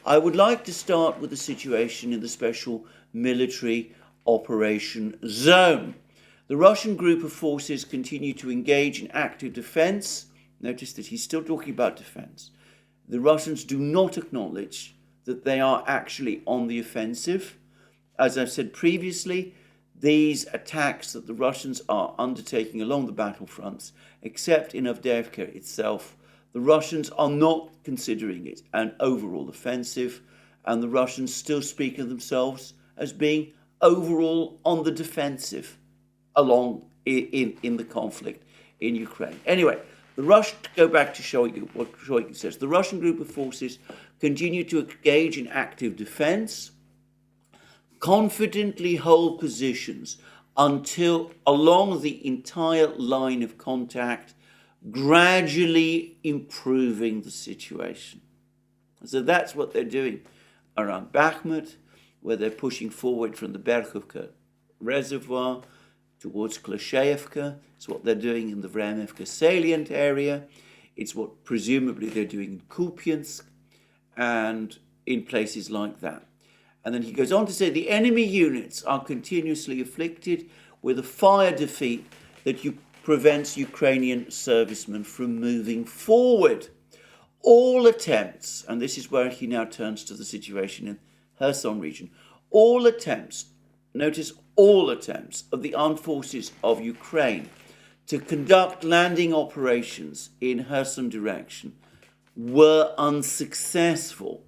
A: I would like to start with the situation in the special military operation zone. The Russian group of forces continue to engage in active defense. Notice that he's still talking about defense. The Russians do not acknowledge that they are actually on the offensive. As I've said previously, these attacks that the Russians are undertaking along the battlefronts, except in Avdiivka itself, the Russians are not considering it an overall offensive, and the Russians still speak of themselves as being overall on the defensive along in the conflict in Ukraine. Anyway, go back to Shoigu, what Shoigu says. The Russian group of forces continue to engage in active defense, confidently hold positions until along the entire line of contact, gradually improving the situation. So that's what they're doing around Bakhmut, where they're pushing forward from the Berkhovka reservoir towards Klashayevka. It's what they're doing in the Vremevka salient area. It's what presumably they're doing in Kupiansk and in places like that. And then he goes on to say the enemy units are continuously afflicted with a fire defeat that prevents Ukrainian servicemen from moving forward. All attempts, and this is where he now turns to the situation in Kherson region, all attempts, notice all attempts of the armed forces of Ukraine to conduct landing operations in Kherson direction were unsuccessful.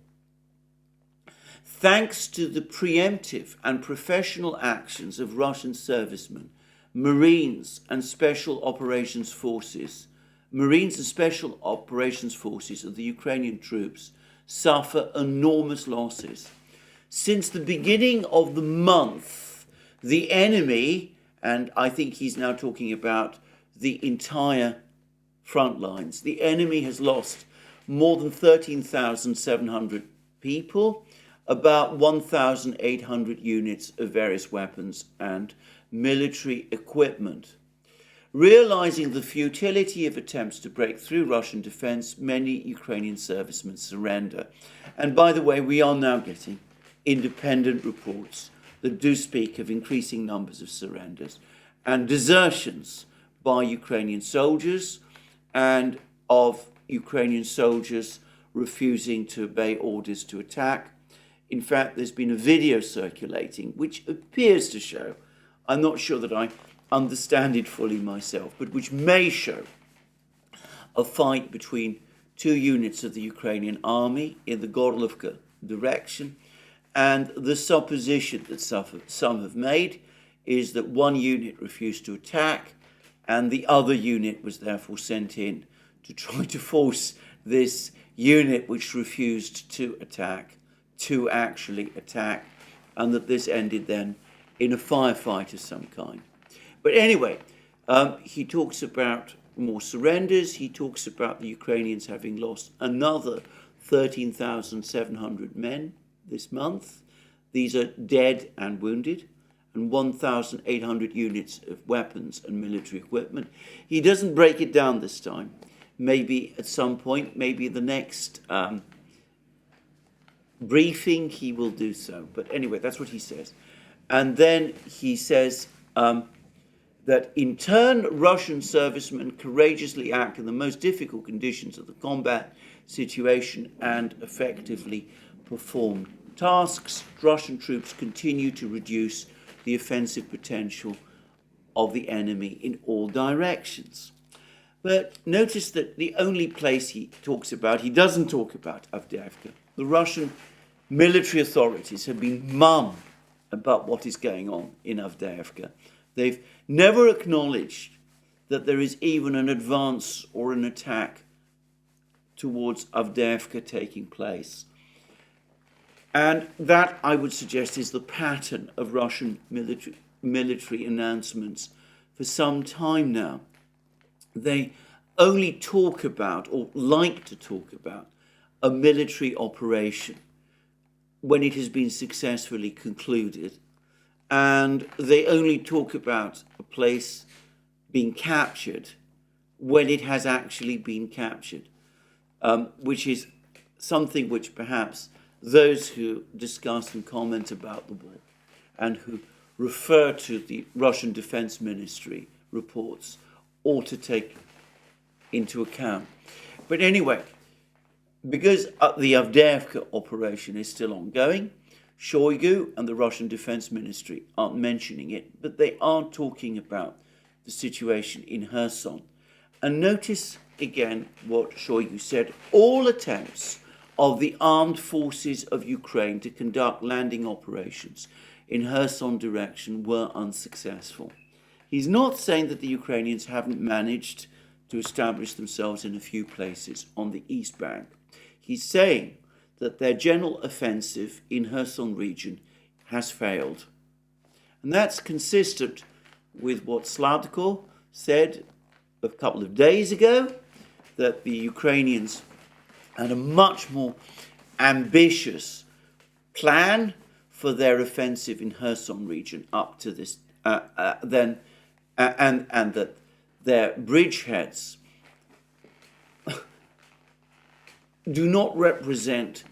A: Thanks to the preemptive and professional actions of Russian servicemen, Marines and Special Operations Forces of the Ukrainian troops suffer enormous losses. Since the beginning of the month, the enemy, and I think he's now talking about the entire front lines, the enemy has lost more than 13,700 people, about 1,800 units of various weapons and military equipment. Realizing the futility of attempts to break through Russian defense, many Ukrainian servicemen surrender. And by the way, we are now getting independent reports that do speak of increasing numbers of surrenders and desertions by Ukrainian soldiers, and of Ukrainian soldiers refusing to obey orders to attack. In fact, there's been a video circulating which appears to show, I'm not sure that I understand it fully myself, but which may show a fight between two units of the Ukrainian army in the Gorlovka direction. And the supposition that some have made is that one unit refused to attack and the other unit was therefore sent in to try to force this unit which refused to attack to actually attack, and that this ended then in a firefight of some kind. But anyway, he talks about more surrenders. He talks about the Ukrainians having lost another 13,700 men this month. These are dead and wounded, and 1,800 units of weapons and military equipment. He doesn't break it down this time. Maybe at some point, maybe the next briefing, he will do so. But anyway, that's what he says. And then he says that in turn, Russian servicemen courageously act in the most difficult conditions of the combat situation and effectively perform tasks. Russian troops continue to reduce the offensive potential of the enemy in all directions. But notice that the only place he talks about, he doesn't talk about Avdiivka. The Russian military authorities have been mum about what is going on in Avdiivka. They've never acknowledged that there is even an advance or an attack towards Avdiivka taking place. And that, I would suggest, is the pattern of Russian military announcements for some time now. They only talk about, or like to talk about, a military operation when it has been successfully concluded. And they only talk about a place being captured when it has actually been captured, which is something which perhaps those who discuss and comment about the war and who refer to the Russian Defense Ministry reports ought to take into account. But anyway, because the Avdiivka operation is still ongoing, Shoigu and the Russian Defense Ministry aren't mentioning it, but they are talking about the situation in Kherson. And notice again what Shoigu said: all attempts of the armed forces of Ukraine to conduct landing operations in Kherson direction were unsuccessful. He's not saying that the Ukrainians haven't managed to establish themselves in a few places on the East Bank. He's saying that their general offensive in Kherson region has failed. And that's consistent with what Sladko said a couple of days ago, that the Ukrainians had a much more ambitious plan for their offensive in Kherson region up to this, and that their bridgeheads do not represent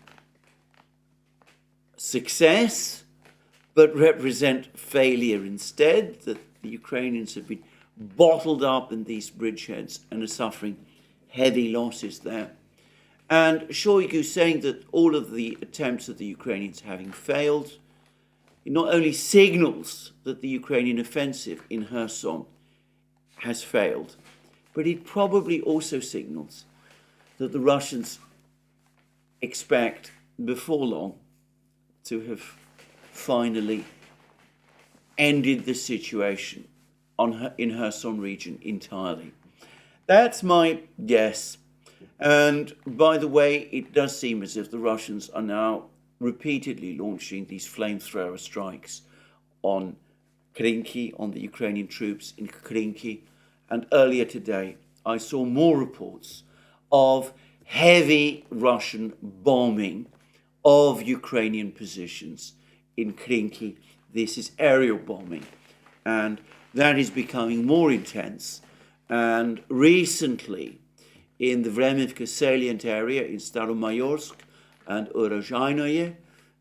A: success, but represent failure instead, that the Ukrainians have been bottled up in these bridgeheads and are suffering heavy losses there. And Shoigu saying that all of the attempts of the Ukrainians having failed, it not only signals that the Ukrainian offensive in Kherson has failed, but it probably also signals that the Russians expect before long to have finally ended the situation in Kherson region entirely. That's my guess. And by the way, it does seem as if the Russians are now repeatedly launching these flamethrower strikes on Krinky, on the Ukrainian troops in Krinky. And earlier today, I saw more reports of heavy Russian bombing of Ukrainian positions in Krinky. This is aerial bombing, and that is becoming more intense. And recently, in the Vremivka salient area in Staromayorsk and Urozhainoye,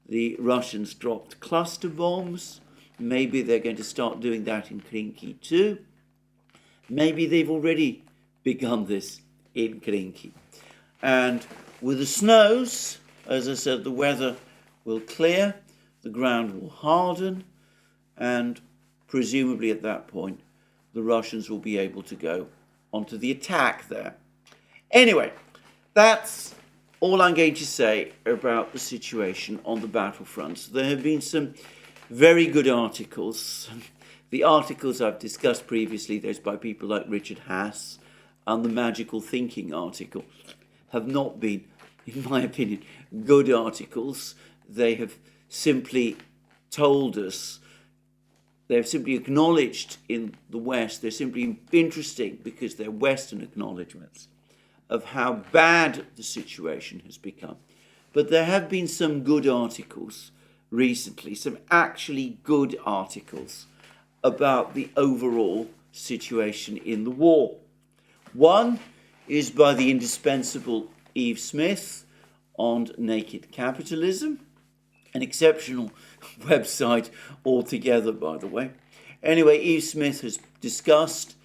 A: the Russians dropped cluster bombs. Maybe they're going to start doing that in Krinky too. Maybe they've already begun this in Krinky. And with the snows, as I said, the weather will clear, the ground will harden, and presumably at that point, the Russians will be able to go onto the attack there. Anyway, that's all I'm going to say about the situation on the battlefronts. There have been some very good articles. The articles I've discussed previously, those by people like Richard Haas and the Magical Thinking article, have not been, in my opinion, good articles. They have simply told us, they've simply acknowledged in the West, they're simply interesting because they're Western acknowledgements of how bad the situation has become. But there have been some good articles recently, some actually good articles about the overall situation in the war. One is by the indispensable Eve Smith on naked capitalism, an exceptional website altogether, by the way. Anyway, Eve Smith has discussed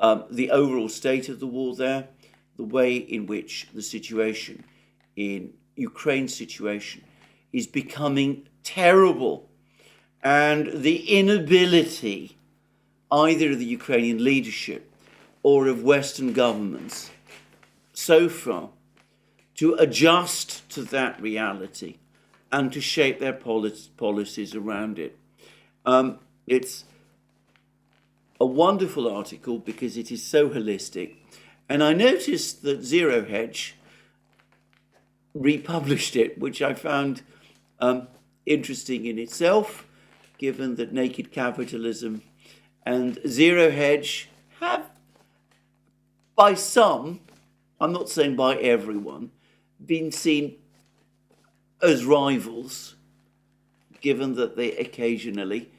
A: the overall state of the war there, the way in which the situation in Ukraine's situation is becoming terrible, and the inability either of the Ukrainian leadership or of Western governments so far to adjust to that reality and to shape their policies around it. It's a wonderful article because it is so holistic. And I noticed that Zero Hedge republished it, which I found interesting in itself, given that Naked Capitalism and Zero Hedge have, by some, I'm not saying by everyone, been seen as rivals, given that they occasionally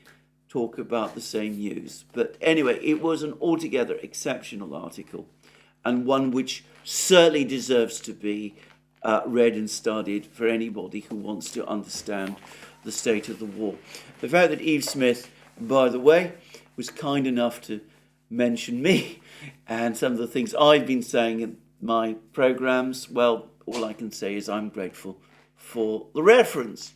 A: talk about the same news. But anyway, it was an altogether exceptional article, and one which certainly deserves to be read and studied for anybody who wants to understand the state of the war. The fact that Eve Smith, by the way, was kind enough to mention me and some of the things I've been saying in my programs, well, all I can say is I'm grateful for the reference.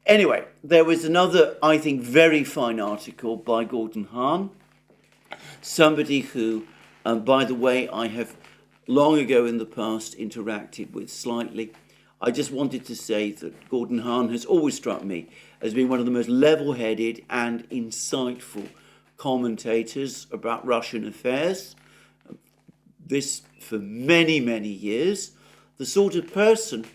A: Anyway, there was another, I think, very fine article by Gordon Hahn, somebody who, by the way, I have long ago in the past interacted with slightly. I just wanted to say that Gordon Hahn has always struck me as being one of the most level-headed and insightful commentators about Russian affairs. This for many, many years. The sort of person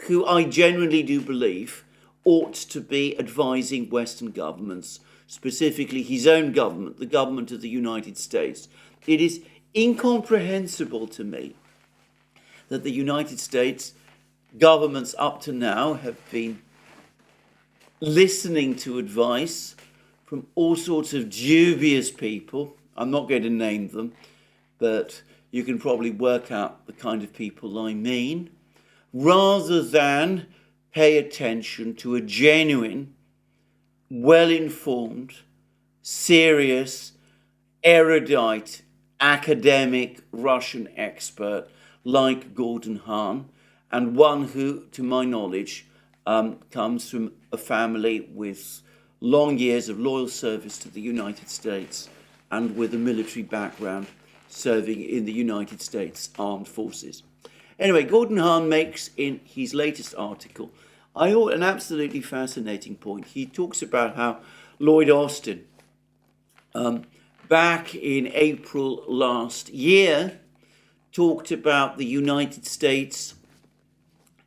A: who I genuinely do believe ought to be advising Western governments, specifically his own government, the government of the United States. It is incomprehensible to me that the United States governments up to now have been listening to advice from all sorts of dubious people. I'm not going to name them, but you can probably work out the kind of people I mean, rather than pay attention to a genuine, well-informed, serious, erudite, academic Russian expert like Gordon Hahn, and one who, to my knowledge, comes from a family with long years of loyal service to the United States and with a military background serving in the United States Armed Forces. Anyway, Gordon Hahn makes in his latest article, I thought, an absolutely fascinating point. He talks about how Lloyd Austin, back in April last year, talked about the United States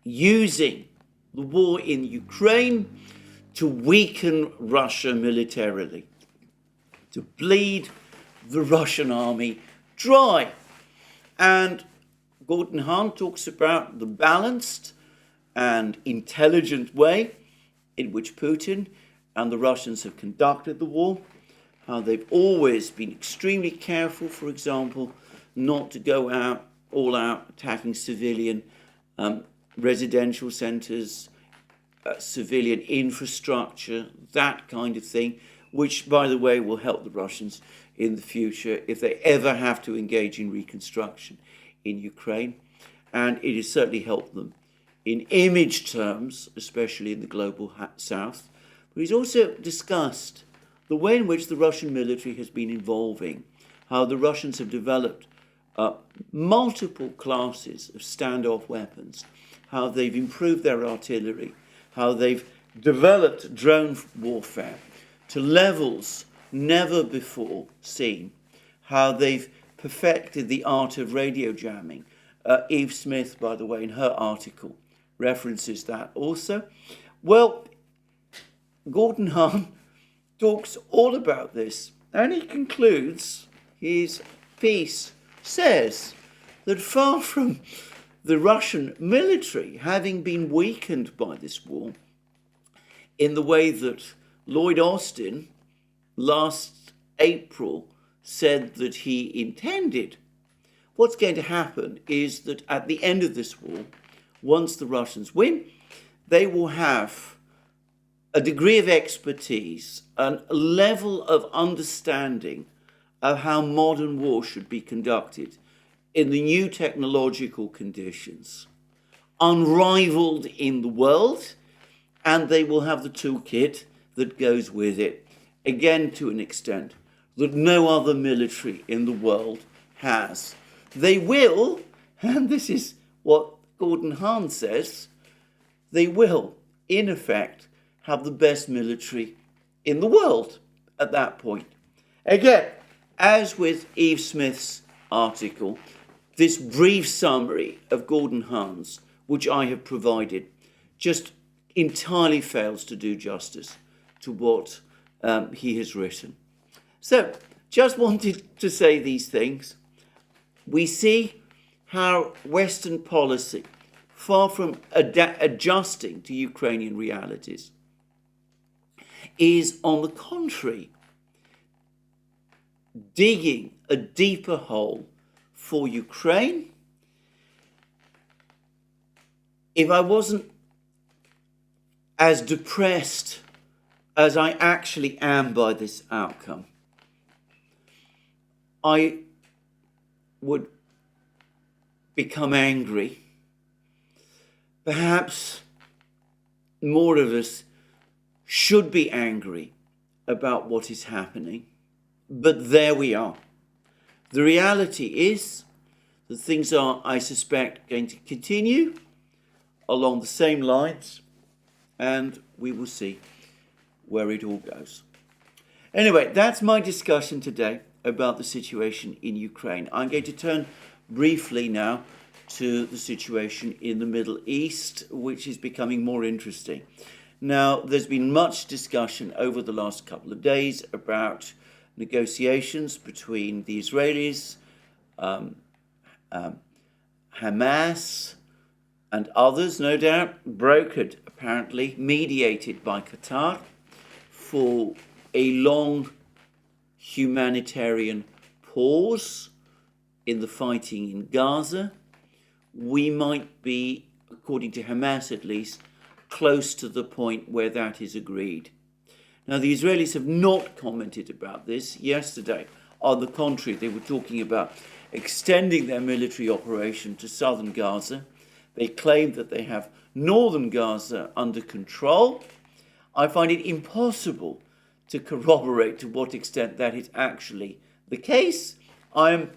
A: using the war in Ukraine to weaken Russia militarily, to bleed the Russian army dry. And Gordon Hahn talks about the balanced and intelligent way in which Putin and the Russians have conducted the war, how they've always been extremely careful, for example, not to go all out attacking civilian residential centres, civilian infrastructure, that kind of thing, which, by the way, will help the Russians in the future if they ever have to engage in reconstruction in Ukraine. And it has certainly helped them in image terms, especially in the global south. But he's also discussed the way in which the Russian military has been evolving, how the Russians have developed multiple classes of standoff weapons, how they've improved their artillery, how they've developed drone warfare to levels never before seen, how they've perfected the art of radio jamming. Eve Smith, by the way, in her article, references that also. Well, Gordon Hahn talks all about this, and he concludes his piece, says that far from the Russian military having been weakened by this war in the way that Lloyd Austin last April said that he intended, what's going to happen is that at the end of this war, once the Russians win, they will have a degree of expertise and a level of understanding of how modern war should be conducted in the new technological conditions, unrivaled in the world, and they will have the toolkit that goes with it, again to an extent that no other military in the world has. They will, and this is what Gordon Hahn says, they will, in effect, have the best military in the world at that point. Again, as with Eve Smith's article, this brief summary of Gordon Hahn's, which I have provided, just entirely fails to do justice to what he has written. So, just wanted to say these things. We see how Western policy, far from adjusting to Ukrainian realities, is on the contrary digging a deeper hole for Ukraine. If I wasn't as depressed as I actually am by this outcome, I would become angry. Perhaps more of us should be angry about what is happening, but there we are. The reality is that things are, I suspect, going to continue along the same lines, and we will see where it all goes. Anyway, that's my discussion today about the situation in Ukraine. I'm going to turn briefly now to the situation in the Middle East, which is becoming more interesting. Now, there's been much discussion over the last couple of days about negotiations between the Israelis, Hamas, and others, no doubt, brokered, apparently, mediated by Qatar for a long humanitarian pause in the fighting in Gaza. We might be, according to Hamas at least, close to the point where that is agreed. Now, the Israelis have not commented about this. Yesterday, on the contrary, they were talking about extending their military operation to southern Gaza. They claim that they have northern Gaza under control. I find it impossible to corroborate to what extent that is actually the case. I'm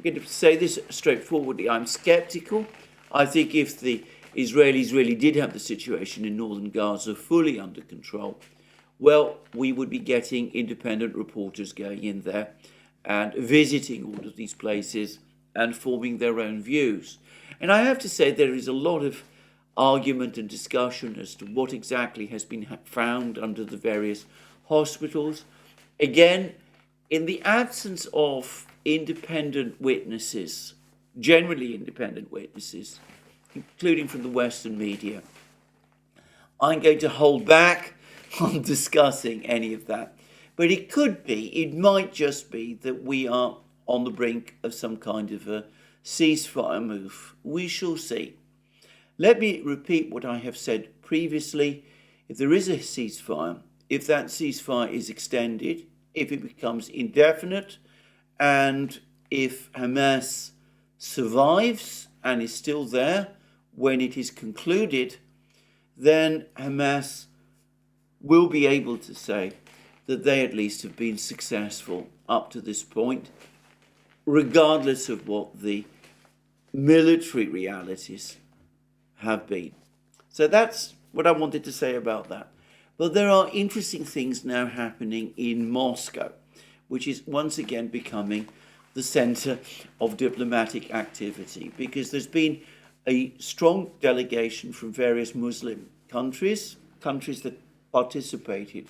A: going to say this straightforwardly. I'm skeptical. I think if the Israelis really did have the situation in northern Gaza fully under control, well, we would be getting independent reporters going in there and visiting all of these places and forming their own views. And I have to say there is a lot of argument and discussion as to what exactly has been found under the various hospitals. Again, in the absence of independent witnesses, generally independent witnesses, including from the Western media, I'm going to hold back on discussing any of that. But it might just be that we are on the brink of some kind of a ceasefire move. We shall see. Let me repeat what I have said previously. If there is a ceasefire, if that ceasefire is extended, if it becomes indefinite, and if Hamas survives and is still there when it is concluded, then Hamas will be able to say that they at least have been successful up to this point, regardless of what the military realities have been. So that's what I wanted to say about that. But there are interesting things now happening in Moscow, which is once again becoming the center of diplomatic activity, because there's been a strong delegation from various Muslim countries that participated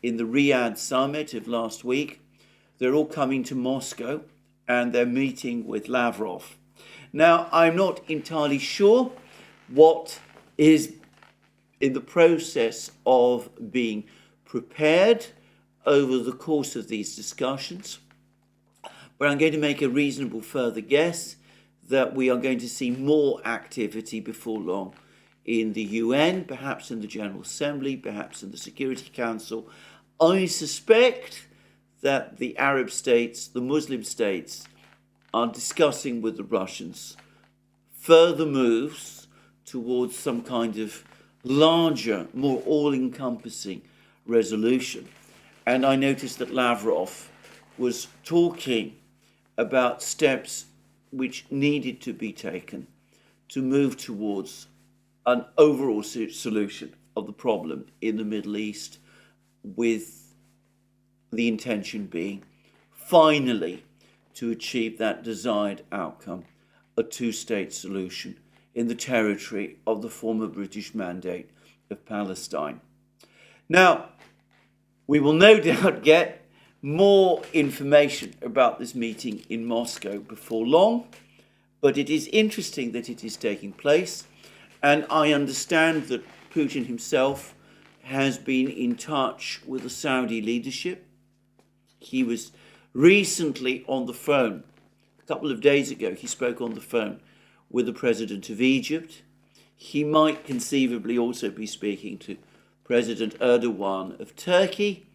A: in the Riyadh summit of last week. They're all coming to Moscow and they're meeting with Lavrov. Now, I'm not entirely sure what is in the process of being prepared over the course of these discussions, but I'm going to make a reasonable further guess that we are going to see more activity before long in the UN, perhaps in the General Assembly, perhaps in the Security Council. I suspect that the Arab states, the Muslim states, are discussing with the Russians further moves towards some kind of larger, more all-encompassing resolution. And I noticed that Lavrov was talking about steps which needed to be taken to move towards an overall solution of the problem in the Middle East, with the intention being finally to achieve that desired outcome, a two-state solution in the territory of the former British Mandate of Palestine. Now, we will no doubt get more information about this meeting in Moscow before long, but it is interesting that it is taking place, and I understand that Putin himself has been in touch with the Saudi leadership. He was recently on the phone, a couple of days ago, he spoke on the phone with the president of Egypt. He might conceivably also be speaking to President Erdogan of Turkey.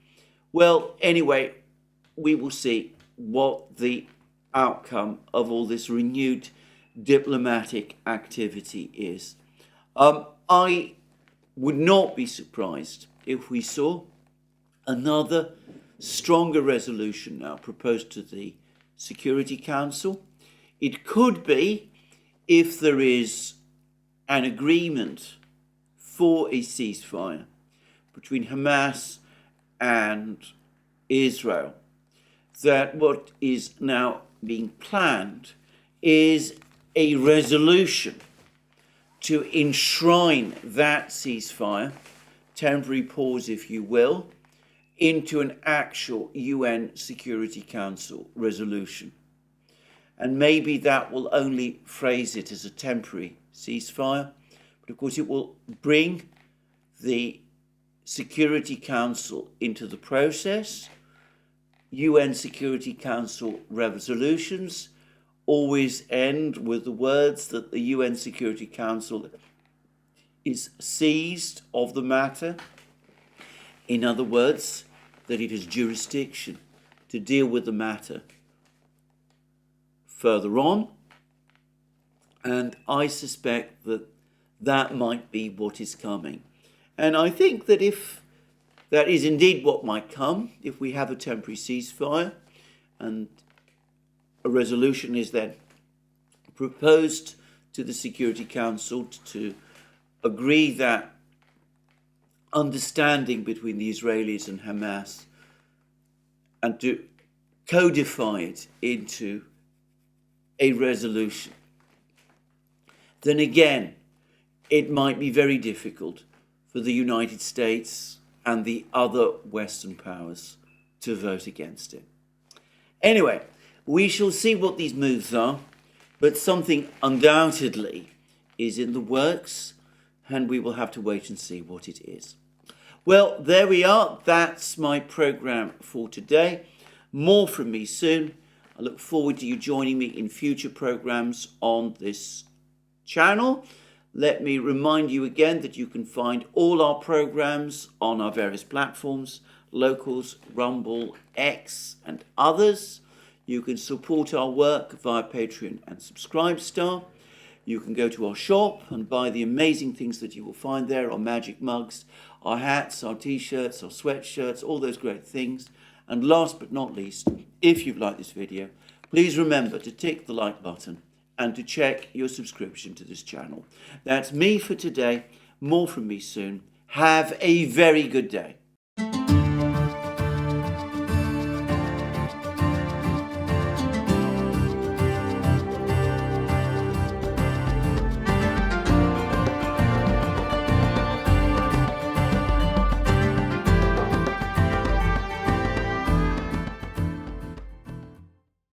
A: Well, anyway, we will see what the outcome of all this renewed diplomatic activity is. I would not be surprised if we saw another stronger resolution now proposed to the Security Council. It could be, if there is an agreement for a ceasefire between Hamas and Israel, that what is now being planned is a resolution to enshrine that ceasefire, temporary pause if you will, into an actual UN Security Council resolution. And maybe that will only phrase it as a temporary ceasefire, but of course it will bring the Security Council into the process. UN Security Council resolutions always end with the words that the UN Security Council is seized of the matter. In other words, that it has jurisdiction to deal with the matter further on. And I suspect that that might be what is coming. And I think that if that is indeed what might come, if we have a temporary ceasefire and a resolution is then proposed to the Security Council to agree that understanding between the Israelis and Hamas and to codify it into a resolution, then again, it might be very difficult for the United States and the other Western powers to vote against it. Anyway, we shall see what these moves are, but something undoubtedly is in the works, and we will have to wait and see what it is. Well, there we are. That's my program for today. More from me soon. I look forward to you joining me in future programs on this channel. Let me remind you again that you can find all our programs on our various platforms, Locals, Rumble, X, and others. You can support our work via Patreon and Subscribestar. You can go to our shop and buy the amazing things that you will find there, our magic mugs, our hats, our t-shirts, our sweatshirts, all those great things. And last but not least, if you've liked this video, please remember to tick the like button and to check your subscription to this channel. That's me for today. More from me soon. Have a very good day.